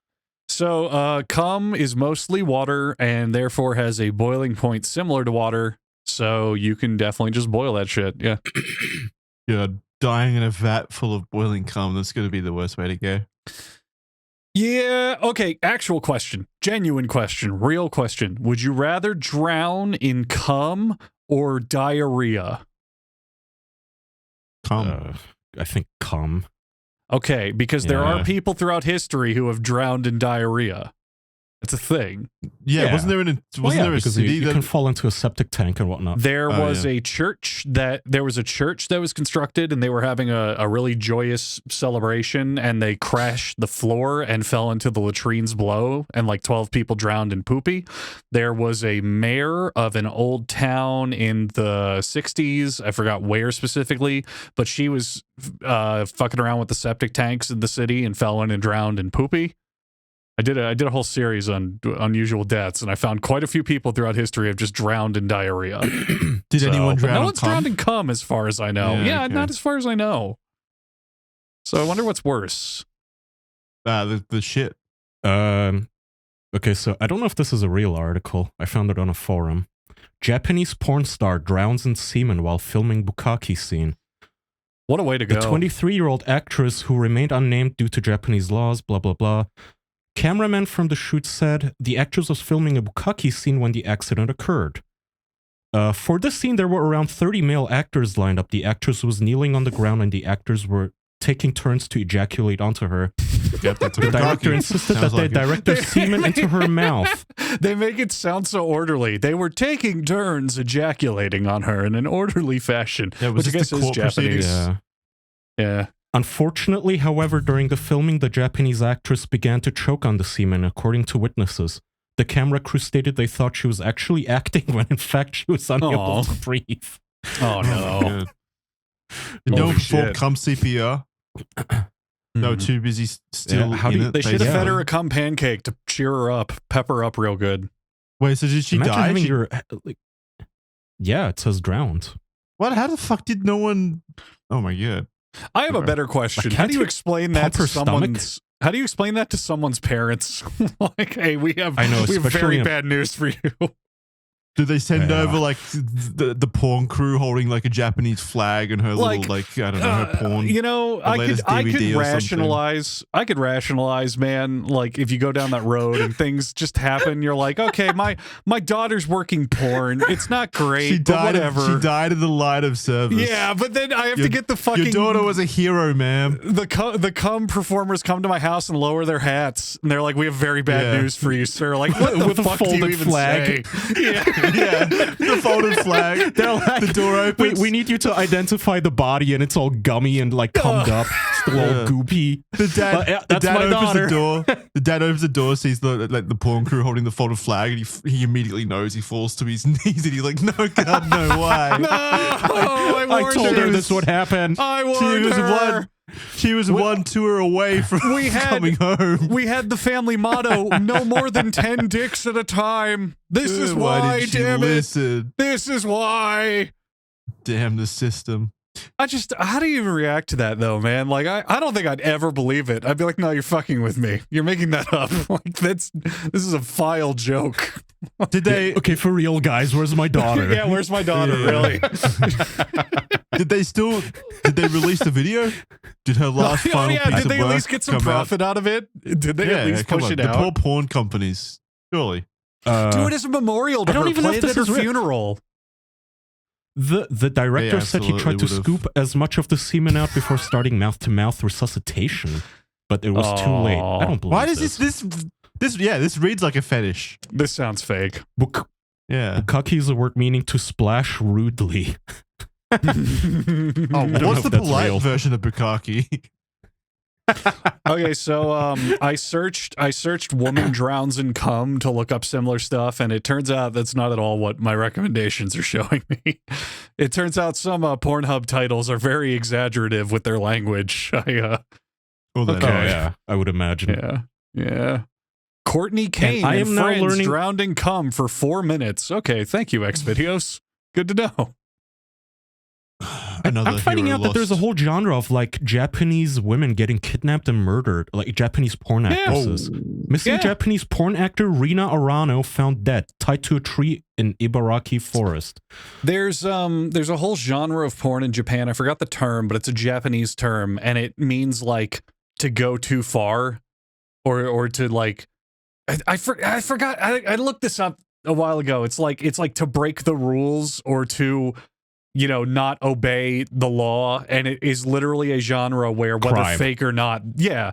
So, cum is mostly water and therefore has a boiling point similar to water. So you can definitely just boil that shit. Yeah. Yeah, dying in a vat full of boiling cum. That's going to be the worst way to go. Yeah. Okay. Actual question. Genuine question. Real question. Would you rather drown in cum or diarrhea? Cum. I think cum. Okay. Because there are Yeah. people throughout history who have drowned in diarrhea. It's a thing. yeah, yeah. wasn't there a because city you that can fall into a septic tank and whatnot. There Oh, was a church that was constructed and they were having a really joyous celebration and they crashed the floor and fell into the latrines below and like 12 people drowned in poopy. There was a mayor of an old town in the 60s. I forgot where specifically, but she was fucking around with the septic tanks in the city and fell in and drowned in poopy. I did a whole series on unusual deaths, and I found quite a few people throughout history have just drowned in diarrhea. Did anyone But drown? no in one's cum? drowned in cum, as far as I know. Yeah, Yeah, okay. not as far as I know. So I wonder what's worse. The shit. Okay, so I don't know if this is a real article. I found it on a forum. Japanese porn star drowns in semen while filming bukkake scene. What a way to The go! 23-year-old actress who remained unnamed due to Japanese laws, blah, blah, blah. Cameraman from the shoot said the actress was filming a bukkake scene when the accident occurred. For this scene, there were around 30 male actors lined up. The actress was kneeling on the ground and the actors were taking turns to ejaculate onto her. Yep, that's The director insisted that they direct their semen into her mouth. They make it sound so orderly. They were taking turns ejaculating on her in an orderly fashion, Yeah, was which I this guess the is court proceedings? Japanese. Yeah. Yeah. Unfortunately, however, during the filming, the Japanese actress began to choke on the semen, according to witnesses. The camera crew stated they thought she was actually acting when in fact she was unable to breathe. Oh no. No one perform shit. cum CPR. No, too busy still. Yeah, how in do you- it, They should have basically. fed her a cum pancake to cheer her up, pep her up real good. Wait, so did she Imagine die? having She- your like, yeah, it says drowned. What? How the fuck did no one? Oh my god. I have a Okay. better question. Like, How can't do you you explain that pump to her stomach? someone's? How do you explain that to someone's parents? Like, hey, we have I know, we have especially very in- bad news for you. Did they send Yeah. over like the porn crew holding like a Japanese flag and her Like, little like I don't know her porn? You know, I could latest DVD or I could rationalize, man. Like if you go down that road and things just happen, you're like, okay, my daughter's working porn. It's not great, she but died. whatever. She died in the line of service. Yeah, but then I have Your- to get the fucking. Your daughter was a hero, ma'am. The cum performers come to my house and lower their hats, and they're like, "We have very bad Yeah. news for you, sir." Like, what the With a fuck do you folded even flag. say? Yeah. Yeah, the folded flag. They're like, The door opens. we need you to identify the body, and it's all gummy and like cummed up, still all Yeah. goopy. The dad, But, yeah, the that's dad my opens daughter. the door. The dad opens the door, sees the porn crew holding the folded flag, and he immediately knows. He falls to his knees, and he's like, "No, God, no, why?" No, I I warned told her you. this would happen. I She warned was her. She was one tour away from We had- coming home. We had the family motto: no more than 10 dicks at a time. This is Why why, didn't she damn listen? it. This is why. Damn the system. How do you even react to that though, man? Like, I don't think I'd ever believe it. I'd be like, no, you're fucking with me. You're making that up. Like, this is a vile joke. Did they? Okay, for real, guys, where's my daughter? Yeah, where's my daughter, Yeah. really? Did they still? Did they release the video? Did her last Oh, final yeah, piece did of they at work least get some come out? profit out of it? Did they at least come push on. it The out? poor porn companies, surely. Do it as a memorial to I don't her. even know Play if it at this her is real. funeral. The director said he tried to absolutely would've. scoop as much of the semen out before starting mouth-to-mouth resuscitation, but it was too late. I don't believe Why does this? Yeah, this reads like a fetish. This sounds fake. Yeah. Bukkake is a word meaning to splash rudely. Oh, don't know what's if the that's polite real. version of bukkake? Okay, so I searched "woman drowns in cum" to look up similar stuff, and it turns out that's not at all what my recommendations are showing me. It turns out some Pornhub titles are very exaggerative with their language. Well, then, Okay. Oh yeah, I would imagine. Yeah. Courtney Kane I and am now friends learning- drowned in cum for 4 minutes. Okay, thank you, X videos. Good to know. Another I'm finding hero out that there's a lost. whole genre of like Japanese women getting kidnapped and murdered, like Japanese porn actresses. Missing Yeah. Japanese porn actor Rina Arano found dead, tied to a tree in Ibaraki forest. There's a whole genre of porn in Japan. I forgot the term, but it's a Japanese term, and it means like to go too far, or to like. I forgot. I looked this up a while ago. It's like to break the rules or to, you know, not obey the law, and it is literally a genre where whether Crime. fake or not, yeah,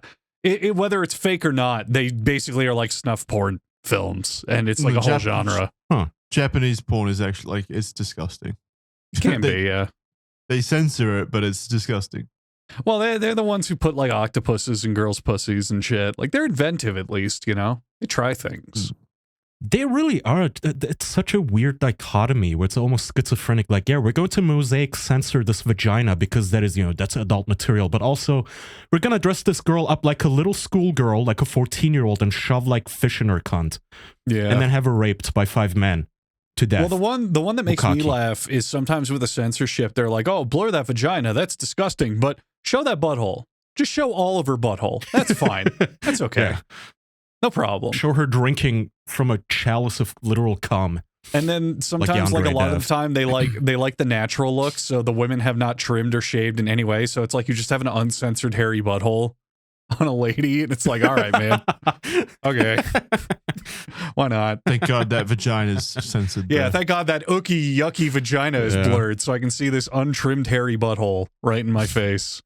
whether it's fake or not, they basically are like snuff porn films, and it's like a whole genre. Japanese porn is actually like it's disgusting. Can they, be, yeah. They censor it, but it's disgusting. Well, they're the ones who put like octopuses in girls' pussies and shit. Like they're inventive, at least, you know. They try things. They really are. It's such a weird dichotomy where it's almost schizophrenic. Like, yeah, we're going to mosaic censor this vagina because that is, you know, that's adult material. But also, we're going to dress this girl up like a little schoolgirl, like a 14-year-old, and shove like fish in her cunt. Yeah. And then have her raped by 5 men to death. Well, the one that makes me Bukkake. laugh is sometimes with the censorship, they're like, "Oh, blur that vagina. That's disgusting." But show that butthole. Just show all of her butthole. That's fine. That's okay. Yeah. No problem. Show her drinking from a chalice of literal cum. And then sometimes, like a Yandere lot of Dev. the time, they like the natural look. So the women have not trimmed or shaved in any way. So it's like you just have an uncensored hairy butthole on a lady, and it's like, all right, man, okay, why not? Thank God that vagina's censored. Yeah, there. thank God that ooky yucky vagina is Yeah. blurred, so I can see this untrimmed hairy butthole right in my face.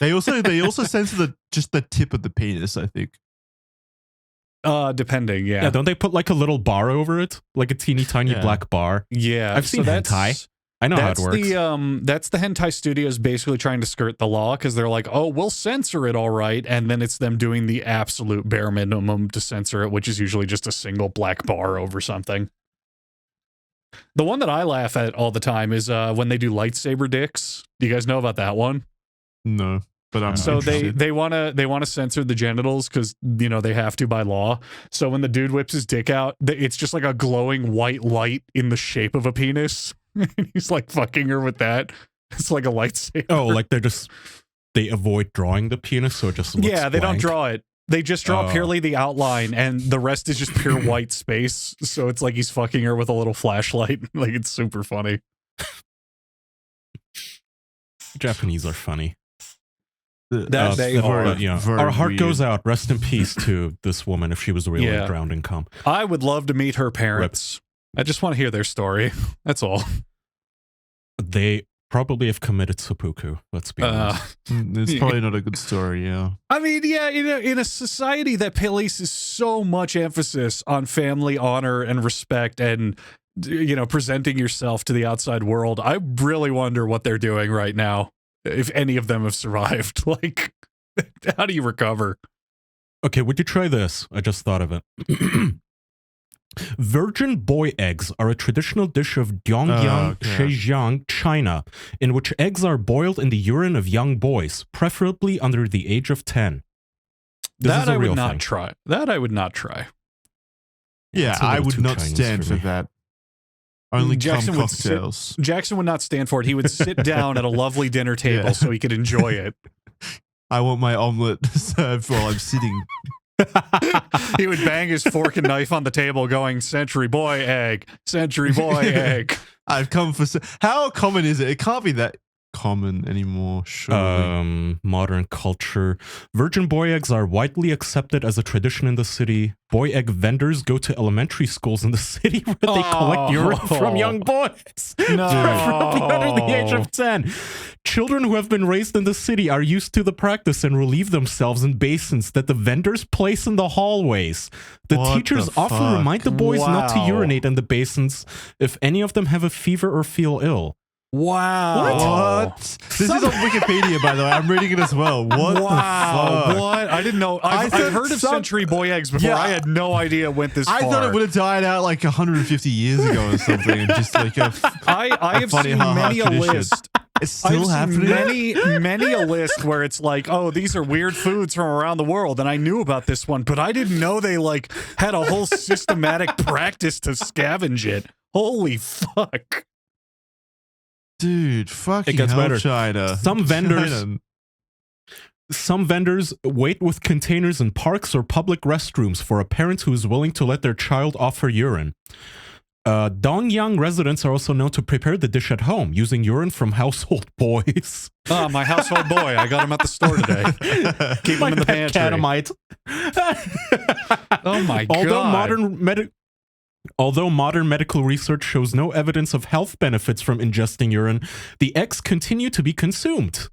They also censor just the tip of the penis. I think. Depending, Yeah, don't they put like a little bar over it? Like a teeny tiny Yeah. black bar? Yeah, I've seen hentai. I know how it works. That's the hentai studios basically trying to skirt the law because they're like, oh, we'll censor it all right, and then it's them doing the absolute bare minimum to censor it, which is usually just a single black bar over something. The one that I laugh at all the time is when they do lightsaber dicks. Do you guys know about that one? No, but I'm so interested. they want to censor the genitals because they have to by law. So when the dude whips his dick out, it's just like a glowing white light in the shape of a penis. He's like fucking her with that. It's like a lightsaber. Oh, like they avoid drawing the penis, so it just looks they don't blank? draw it. They just draw purely the outline, and the rest is just pure white space. So it's like he's fucking her with a little flashlight. Like, it's super funny. Japanese are funny. They are. Our heart weird. goes out. Rest in peace to this woman if she was really Yeah. drowned in cum. I would love to meet her parents. I just want to hear their story. That's all. They probably have committed seppuku. Let's be honest. It's probably not a good story, yeah. I mean, yeah, in a society that places so much emphasis on family honor and respect and, presenting yourself to the outside world, I really wonder what they're doing right now, if any of them have survived. Like, how do you recover? Okay, would you try this? I just thought of it. Virgin boy eggs are a traditional dish of Dongyang, Zhejiang, China, in which eggs are boiled in the urine of young boys, preferably under the age of 10. This is That a I real would not thing. try. That I would not try. Yeah, it's a I little would too not Chinese stand for for me. that. Only Jackson Cum would sit- Cocktails. Jackson would not stand for it. He would sit down at a lovely dinner table Yeah. so he could enjoy it. I want my omelet served while I'm sitting. He would bang his fork and knife on the table going, Century Boy egg, Century Boy egg. I've come for... How common is it? It can't be that common anymore, surely. Modern culture. Virgin boy eggs are widely accepted as a tradition in the city. Boy egg vendors go to elementary schools in the city where they collect urine from young boys. No. Preferably under the age of 10. Children who have been raised in the city are used to the practice and relieve themselves in basins that the vendors place in the hallways. The What teachers the often fuck? remind the boys not to Wow. urinate in the basins if any of them have a fever or feel ill. Wow. What? This is on Wikipedia, by the way. I'm reading it as well. What the fuck? What? I didn't know. I've thought heard of some- Century Boy eggs before. Yeah. I had no idea it went this I far. thought it would have died out like 150 years ago or something. And just like I have funny seen how many a tradition. list. it's I've still seen happening. many a list where it's like, oh, these are weird foods from around the world, and I knew about this one, but I didn't know they like had a whole systematic practice to scavenge it. Holy fuck! Dude, fucking gets hell, better. China. Some vendors- China. Some vendors wait with containers in parks or public restrooms for a parent who is willing to let their child offer urine. Dongyang residents are also known to prepare the dish at home using urine from household boys. Oh, my household boy. I got him at the store today. Keep him in the pantry. Catamite. Oh my god! Although modern medical research shows no evidence of health benefits from ingesting urine, the eggs continue to be consumed.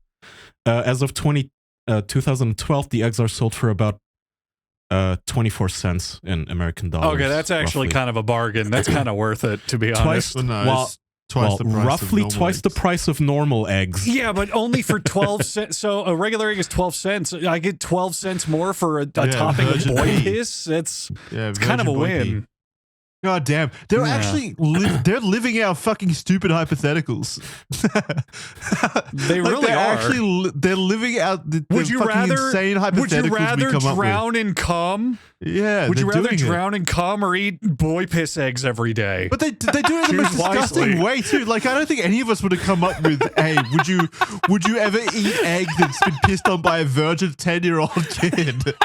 As of 2012, the eggs are sold for about 24 cents in American dollars. Okay, that's actually roughly. kind of a bargain. That's kind of worth it, to be honest. Well, no, Well- it's twice the price of roughly normal twice the eggs. price of normal eggs. Yeah, but only for 12 cents. So a regular egg is 12 cents. I get 12 cents more for a topping of virgin boy pea. piss. It's Yeah, kind of a virgin boy pea. win. God damn. They're Yeah. actually they're living out fucking stupid hypotheticals. They really they're are. Actually, they're living out the Would you fucking rather? insane hypotheticals Would you we rather come up drown in cum? with. Yeah, Would you they're rather doing it. drown in cum or eat boy piss eggs every day? But they do it in the most Choose wisely. disgusting way too. Like I don't think any of us would have come up with, "Hey, would you ever eat egg that's been pissed on by a virgin 10-year-old kid?"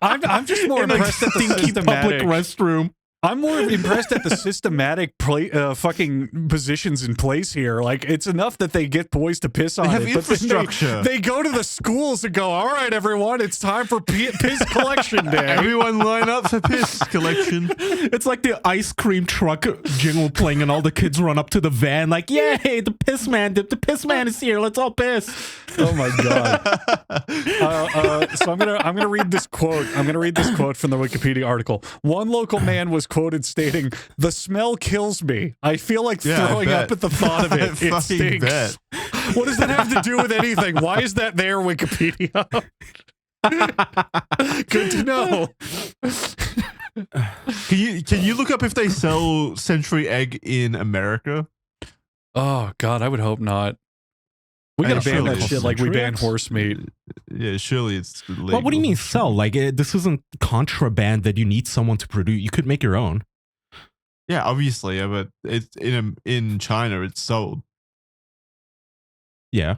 I'm just more In a impressed at the stinky public systematic. restroom. I'm more impressed at the systematic fucking positions in place here. Like, it's enough that they get boys to piss on have it. But then infrastructure. They go to the schools and go, all right, everyone, it's time for piss collection day. Everyone line up for piss collection. It's like the ice cream truck jingle playing, and all the kids run up to the van like, "Yay, the piss man is here. Let's all piss." Oh my god. So I'm gonna read this quote. I'm gonna read this quote from the Wikipedia article. One local man was quoted stating, "The smell kills me. I feel like Yeah, I throwing bet. up at the thought of I it. It fucking stinks." bet. What does that have to do with anything? Why is that there, Wikipedia? Good to know. Can you look up if they sell Century Egg in America? Oh God, I would hope not. We Hey, gotta ban surely that it's shit like we Century ban Eggs? horse meat. Yeah, surely it's legal. Well, what do you mean sell? Like this isn't contraband that you need someone to produce. You could make your own. Yeah, obviously, yeah, but it's in China. It's sold. Yeah.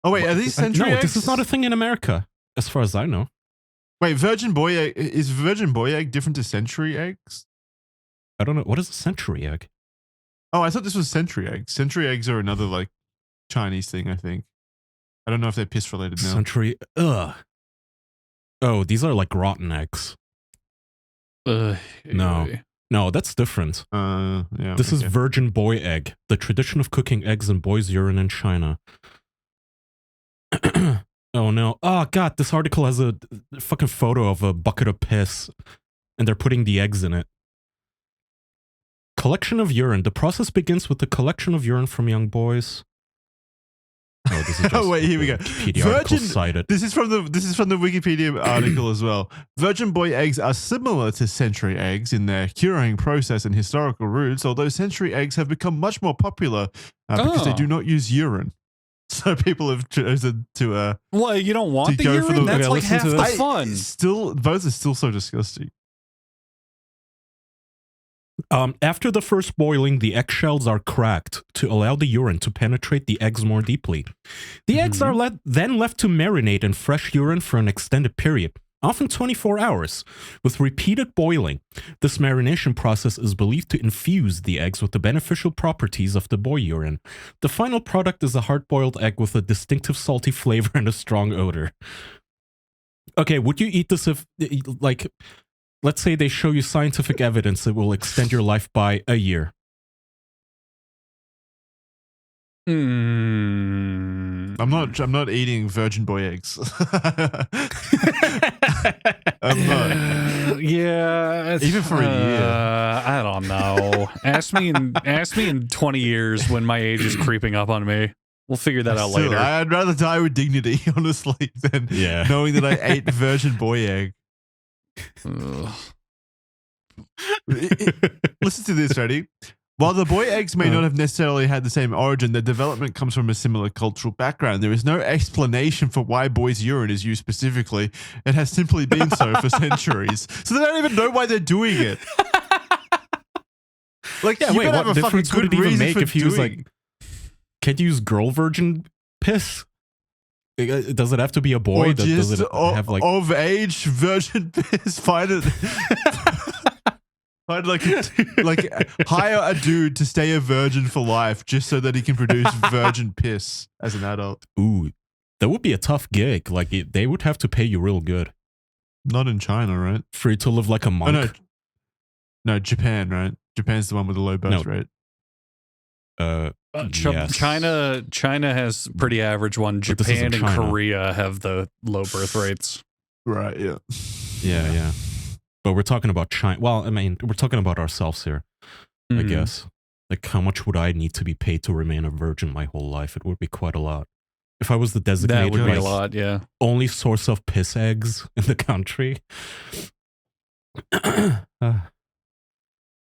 Oh wait, are these Century No, Eggs? this is not a thing in America, as far as I know. Wait, Virgin Boy Egg is Virgin Boy Egg different to Century Eggs? I don't know. What is a century egg? Oh, I thought this was Century Eggs. Century Eggs are another like Chinese thing, I think. I don't know if they're piss related now. Century. Ugh. Oh, these are like rotten eggs. No. No, that's different. Yeah. This is okay. virgin boy egg, the tradition of cooking eggs in boys' urine in China. Oh no. Oh god, this article has a fucking photo of a bucket of piss and they're putting the eggs in it. Collection of urine. The process begins with the collection of urine from young boys. Oh, this is just Oh wait, here we go. Wikipedia article cited. This is from the Wikipedia article as well. Virgin Boy eggs are similar to Century eggs in their curing process and historical roots, although Century eggs have become much more popular because they do not use urine. So people have chosen to Well, you don't want to the go urine? for the- That's Okay, like listen half to the this. fun. Still, both are still so disgusting. After the first boiling, the eggshells are cracked to allow the urine to penetrate the eggs more deeply. The eggs are then left to marinate in fresh urine for an extended period, often 24 hours, with repeated boiling. This marination process is believed to infuse the eggs with the beneficial properties of the boy urine. The final product is a hard-boiled egg with a distinctive salty flavor and a strong odor. Okay, would you eat this if, like... Let's say they show you scientific evidence that will extend your life by a year. I'm not eating Virgin Boy eggs. I'm not. Yeah, Even for a year. I don't know. Ask me in 20 years when my age is creeping up on me. We'll figure that out Still, later. I'd rather die with dignity, honestly, than knowing that I ate Virgin Boy egg. Ugh. Listen to this, ready? While the boy eggs may not have necessarily had the same origin, their development comes from a similar cultural background. There is no explanation for why boys' urine is used specifically. It has simply been so for centuries. So they don't even know why they're doing it. Like, Yeah, you wait, gotta what have a fucking difference would good it even reason make for if he was doing- like, can't you use girl virgin piss? Does it have to be a boy? or Does just it have like... of age virgin piss? Find it. I'd like hire a dude to stay a virgin for life just so that he can produce virgin piss as an adult. Ooh, that would be a tough gig. Like they would have to pay you real good Not in China, right? for you to live like a monk. Oh, no, Japan, right? Japan's the one with the low birth rate. Yes. China has pretty average one. But this isn't Japan and China. Korea have the low birth rates. Right, yeah. Yeah. But we're talking about China. Well, I mean, we're talking about ourselves here, I Mhm. guess. Like, how much would I need to be paid to remain a virgin my whole life? It would be quite a lot. If I was the designated That would be a like, lot, yeah. only source of piss eggs in the country.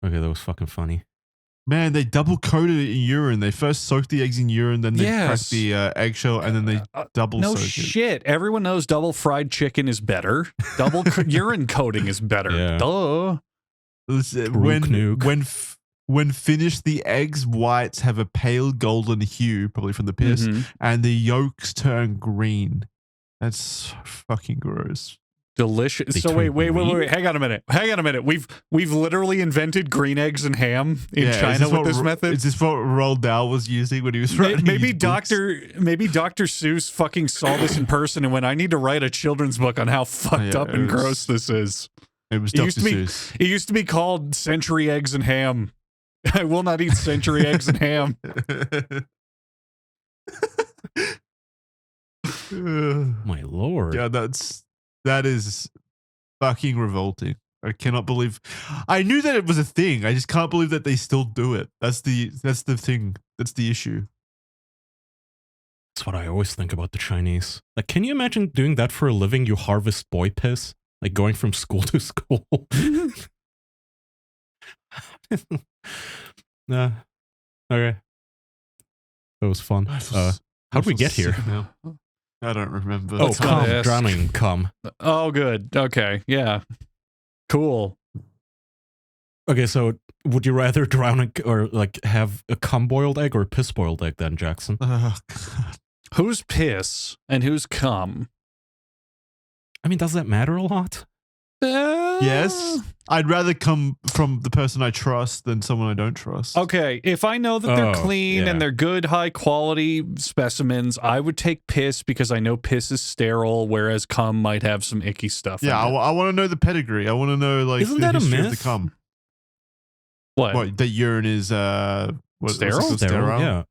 Okay, that was fucking funny. Man, they double coated it in urine. They first soaked the eggs in urine, then they Yes. cracked the eggshell, and then they double No soak it. shit. Everyone knows double fried chicken is better. Double urine coating is better. Yeah. Duh. When finished, the eggs' whites have a pale golden hue, probably from the piss, Mhm. and the yolks turn green. That's fucking gross. Delicious. They So turn wait. green? Hang on a minute. We've literally invented green eggs and ham in Yeah, China with this method. Is this what Roald Dahl was using when he was writing Maybe his books? Dr. Seuss fucking saw this in person and went, I need to write a children's book on how fucked Yeah, up and it was- gross this is. It was It Dr. used to be- Seuss. It used to be called Century Eggs and Ham. I will not eat century eggs and ham. My lord. Yeah, that is fucking revolting. I cannot believe. I knew that it was a thing. I just can't believe that they still do it. That's the thing. That's the issue. That's what I always think about the Chinese. Like, can you imagine doing that for a living? You harvest boy piss, like going from school to school. Nah. Okay. That was fun. How'd we get here? I don't remember. Oh, cum, drowning cum. Oh, good. Okay. Yeah. Cool. Okay, so would you rather drown or like have a cum boiled egg or a piss boiled egg then, Jackson? God. Who's piss and who's cum? I mean, does that matter a lot? Yes. I'd rather come from the person I trust than someone I don't trust. Okay, if I know that they're clean and they're good, high quality specimens, I would take piss because I know piss is sterile, whereas cum might have some icky stuff. Yeah, I want to know the pedigree. I want to know like Isn't the that a history myth? of the cum. What? That urine is Sterile? Sterile? Yeah.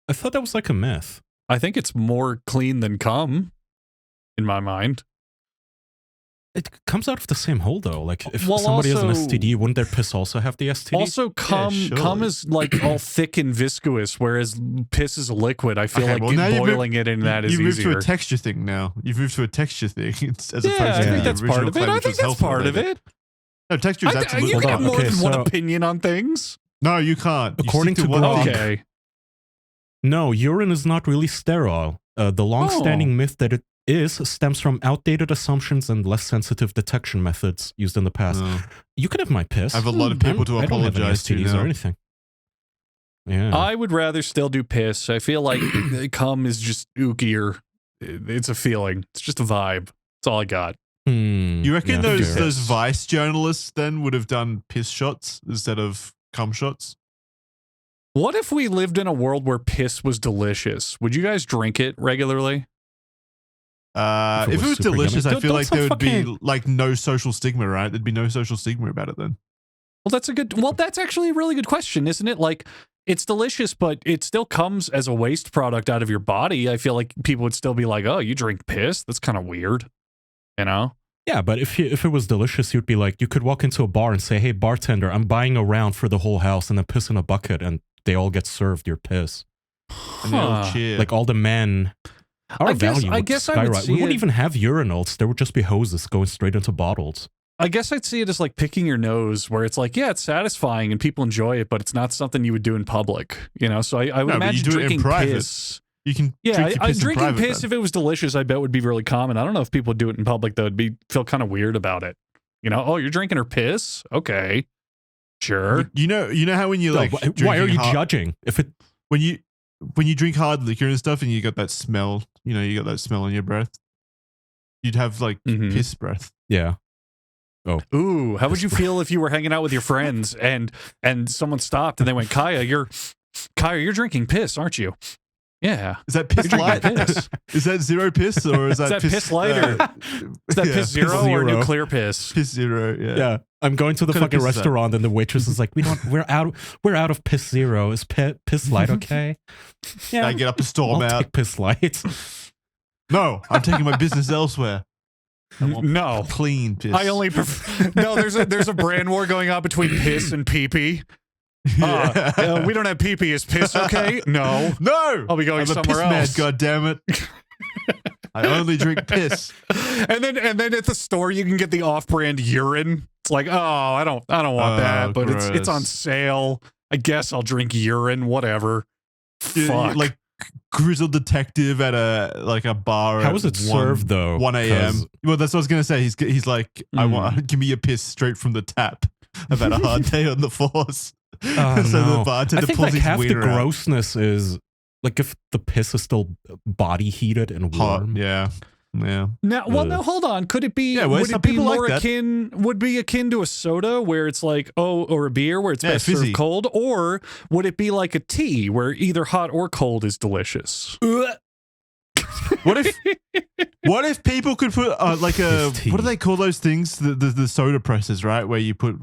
I thought that was like a myth. I think it's more clean than cum, in my mind. It comes out of the same hole though. Like if Well, somebody has an also- STD, wouldn't their piss also have the STD? Also, cum surely. is like all thick and viscous, whereas piss is a liquid. I feel Okay, like well, now you boiling it in that is you moved easier. to a texture thing now. You've moved to a texture thing as opposed to Yeah, I the think that's part original of it. claim, I which think was that's health part of related. it. No, texture is You absolutely can Hold have on, more okay, than one so- opinion on things. No, you can't. You According stick to one Grok- thing. Okay. No, urine is not really sterile. The long-standing myth that it is stems from outdated assumptions and less sensitive detection methods used in the past. No. You could have my piss. I have a lot of people to I don't have any apologize to STDs now. or anything. Yeah. I would rather still do piss. I feel like cum is just ookier. It's a feeling. It's just a vibe. That's all I got. You reckon yeah, those fair. Vice journalists then would have done piss shots instead of cum shots? What if we lived in a world where piss was delicious? Would you guys drink it regularly? If it was super delicious, yummy. I feel Don't like there sound would be fucking- like no social stigma, right? There'd be no social stigma about it then. Well, that's actually a really good question, isn't it? Like, it's delicious, but it still comes as a waste product out of your body. I feel like people would still be like, "Oh, you drink piss? That's kind of weird," you know? Yeah, but if it was delicious, you'd be like, you could walk into a bar and say, "Hey, bartender, I'm buying a round for the whole house," and then piss in a bucket, and they all get served your piss. And they all Huh. cheer. Like all the men, our I guess- value I would guess I would skyrocket. see We wouldn't it- even have urinals. There would just be hoses going straight into bottles. I guess I'd see it as like picking your nose, where it's like, yeah, it's satisfying and people enjoy it, but it's not something you would do in public, you know? So I would No, but you imagine do it in drinking private. piss. you can Yeah, drink your piss in drinking private, piss, then. if it was delicious, I bet would be really common. I don't know if people would do it in public, though. It'd feel kind of weird about it. You know, oh, you're drinking her piss? Okay. Sure. You know how when you No, like why are drinking you hard- judging? If it when you drink hard liquor and stuff and you got that smell, you got that smell in your breath. You'd have like Mhm. piss breath. yeah. Ooh, how would you feel if you were hanging out with your friends and someone stopped and they went, Kaya, you're drinking piss, aren't you? Yeah. Is that piss You're light? drinking piss. Is that zero piss or is Is that that piss light or- Is that yeah, piss zero or zero. nuclear piss? piss zero? Yeah. Yeah, I'm going to the What kind of fucking piss is that? restaurant and the waitress is like, we're out of piss zero. Is piss light okay? Yeah, I get up and storm I'll out. take piss light. No, I'm taking my business elsewhere. I want No. clean piss. I only prefer. No, there's a brand war going on between piss and pee-pee. We don't have pee-pee. Is piss okay? No. No, I'll be going I'm a somewhere piss man, else. God damn it! I only drink piss. And then at the store you can get the off-brand urine. It's like, oh, I don't want that, but it's on gross. sale. I guess I'll drink urine. Whatever. Fuck. Like grizzled detective at a bar. How at was it served though? 1 a.m. 'Cause- Well, that's what I was gonna say. He's like, I want give me your piss straight from the tap. I've had a hard day on the force. Oh, So no. the bartender I think pulls like his half the wiener out. grossness is like if the piss is still body heated and Hot. warm. Yeah. Now, no, hold on. Could it be? Yeah, well, would some it be people like more that. akin to a soda where it's like, or a beer where it's Yeah, best fizzy. served cold, or would it be like a tea where either hot or cold is delicious? What if people could put like a Piss tea. what do they call those things? The soda presses, right? Where you put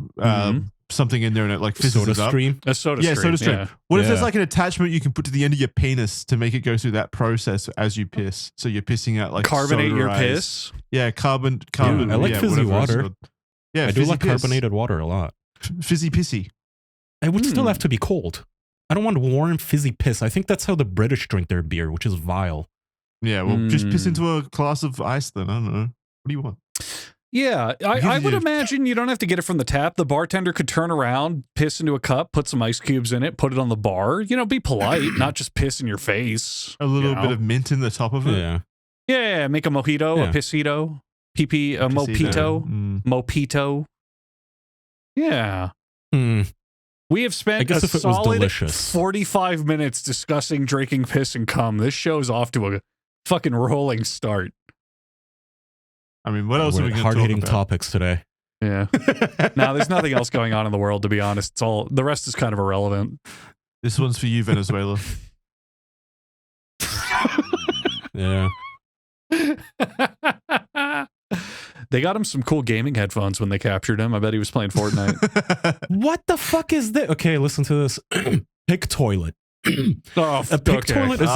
something in there and it like fizzes Soda it up. stream. A soda Yeah, stream. soda stream. Yeah. What if there's Yeah. like an attachment you can put to the end of your penis to make it go through that process as you piss? So you're pissing out like Carbonate your sodarized- piss. Yeah, carbon. I like fizzy whatever it's water. called. Yeah, I do like piss. carbonated water a lot. Fizzy pissy. It would still have to be cold. I don't want warm fizzy piss. I think that's how the British drink their beer, which is vile. Yeah, well, just piss into a glass of ice then. I don't know. What do you want? Yeah, I would imagine you don't have to get it from the tap. The bartender could turn around, piss into a cup, put some ice cubes in it, put it on the bar. You know, be polite, not just piss in your face. A little bit of mint in the top of it. Yeah. Yeah, make a mojito, a pissito, a mopito, mopito. Yeah. We have spent a solid 45 minutes discussing drinking piss and cum. This show's off to a fucking rolling start. I mean, what else are we going to talk about? Hard-hitting topics today. Yeah. No, there's nothing else going on in the world, to be honest. It's all, the rest is kind of irrelevant. This one's for you, Venezuela. Yeah. They got him some cool gaming headphones when they captured him. I bet he was playing Fortnite. What the fuck is this? Okay, listen to this. Pig toilet. A pig toilet is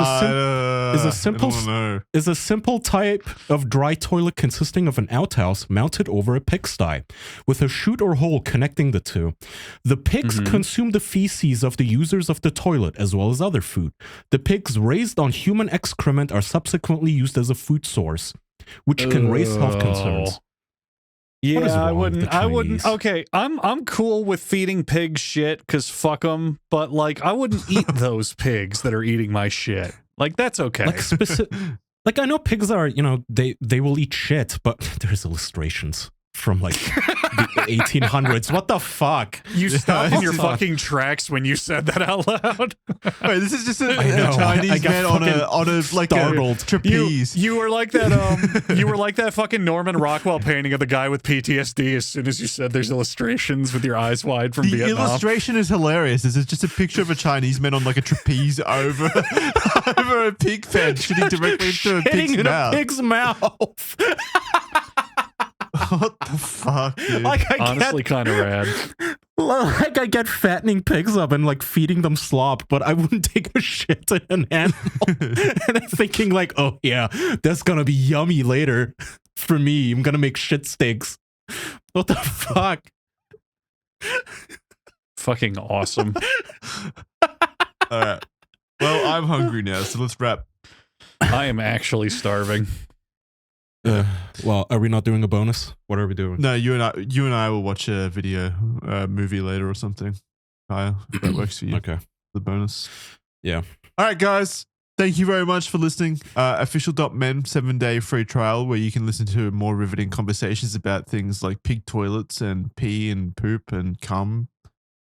a simple type of dry toilet consisting of an outhouse mounted over a pigsty, with a chute or hole connecting the two. The pigs consume the feces of the users of the toilet as well as other food. The pigs raised on human excrement are subsequently used as a food source, which can raise health concerns. Yeah, I wouldn't. Okay, I'm cool with feeding pigs shit because fuck them, but like I wouldn't eat those pigs that are eating my shit. Like that's okay. Like I know pigs are, you know, they will eat shit, but there's illustrations from like the 1800s. What the fuck? You stopped in your fucking tracks when you said that out loud. Wait, this is just a Chinese man on a like startled. A trapeze. You were like that. You were like that fucking Norman Rockwell painting of the guy with PTSD. As soon as you said there's illustrations with your eyes wide from Vietnam. The illustration is hilarious. It's just a picture of a Chinese man on like a trapeze over a pig pen, shitting directly into a pig's mouth. What the fuck, dude? Like honestly kind of rad. Like I get fattening pigs up and like feeding them slop, but I wouldn't take a shit in an animal. And I'm thinking like, oh yeah, that's gonna be yummy later for me. I'm gonna make shit steaks. What the fuck? Fucking awesome. All right. Well, I'm hungry now, so let's wrap. I am actually starving. Well, are we not doing a bonus? What are we doing? No, you and I will watch a movie later or something. Kyle, if that works for you. Okay. The bonus. Yeah. All right, guys. Thank you very much for listening. Official.men 7-day free trial where you can listen to more riveting conversations about things like pig toilets and pee and poop and cum.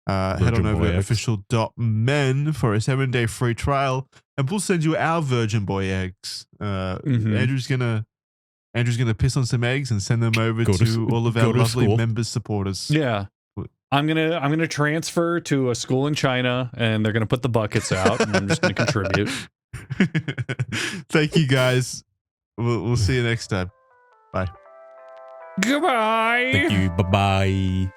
Head on over to official.men for a 7-day free trial, and we'll send you our Virgin Boy eggs. Andrew's gonna piss on some eggs and send them over to all of our lovely members, supporters. Yeah, I'm gonna transfer to a school in China, and they're gonna put the buckets out, and I'm just gonna contribute. Thank you, guys. We'll see you next time. Bye. Goodbye. Thank you. Bye bye.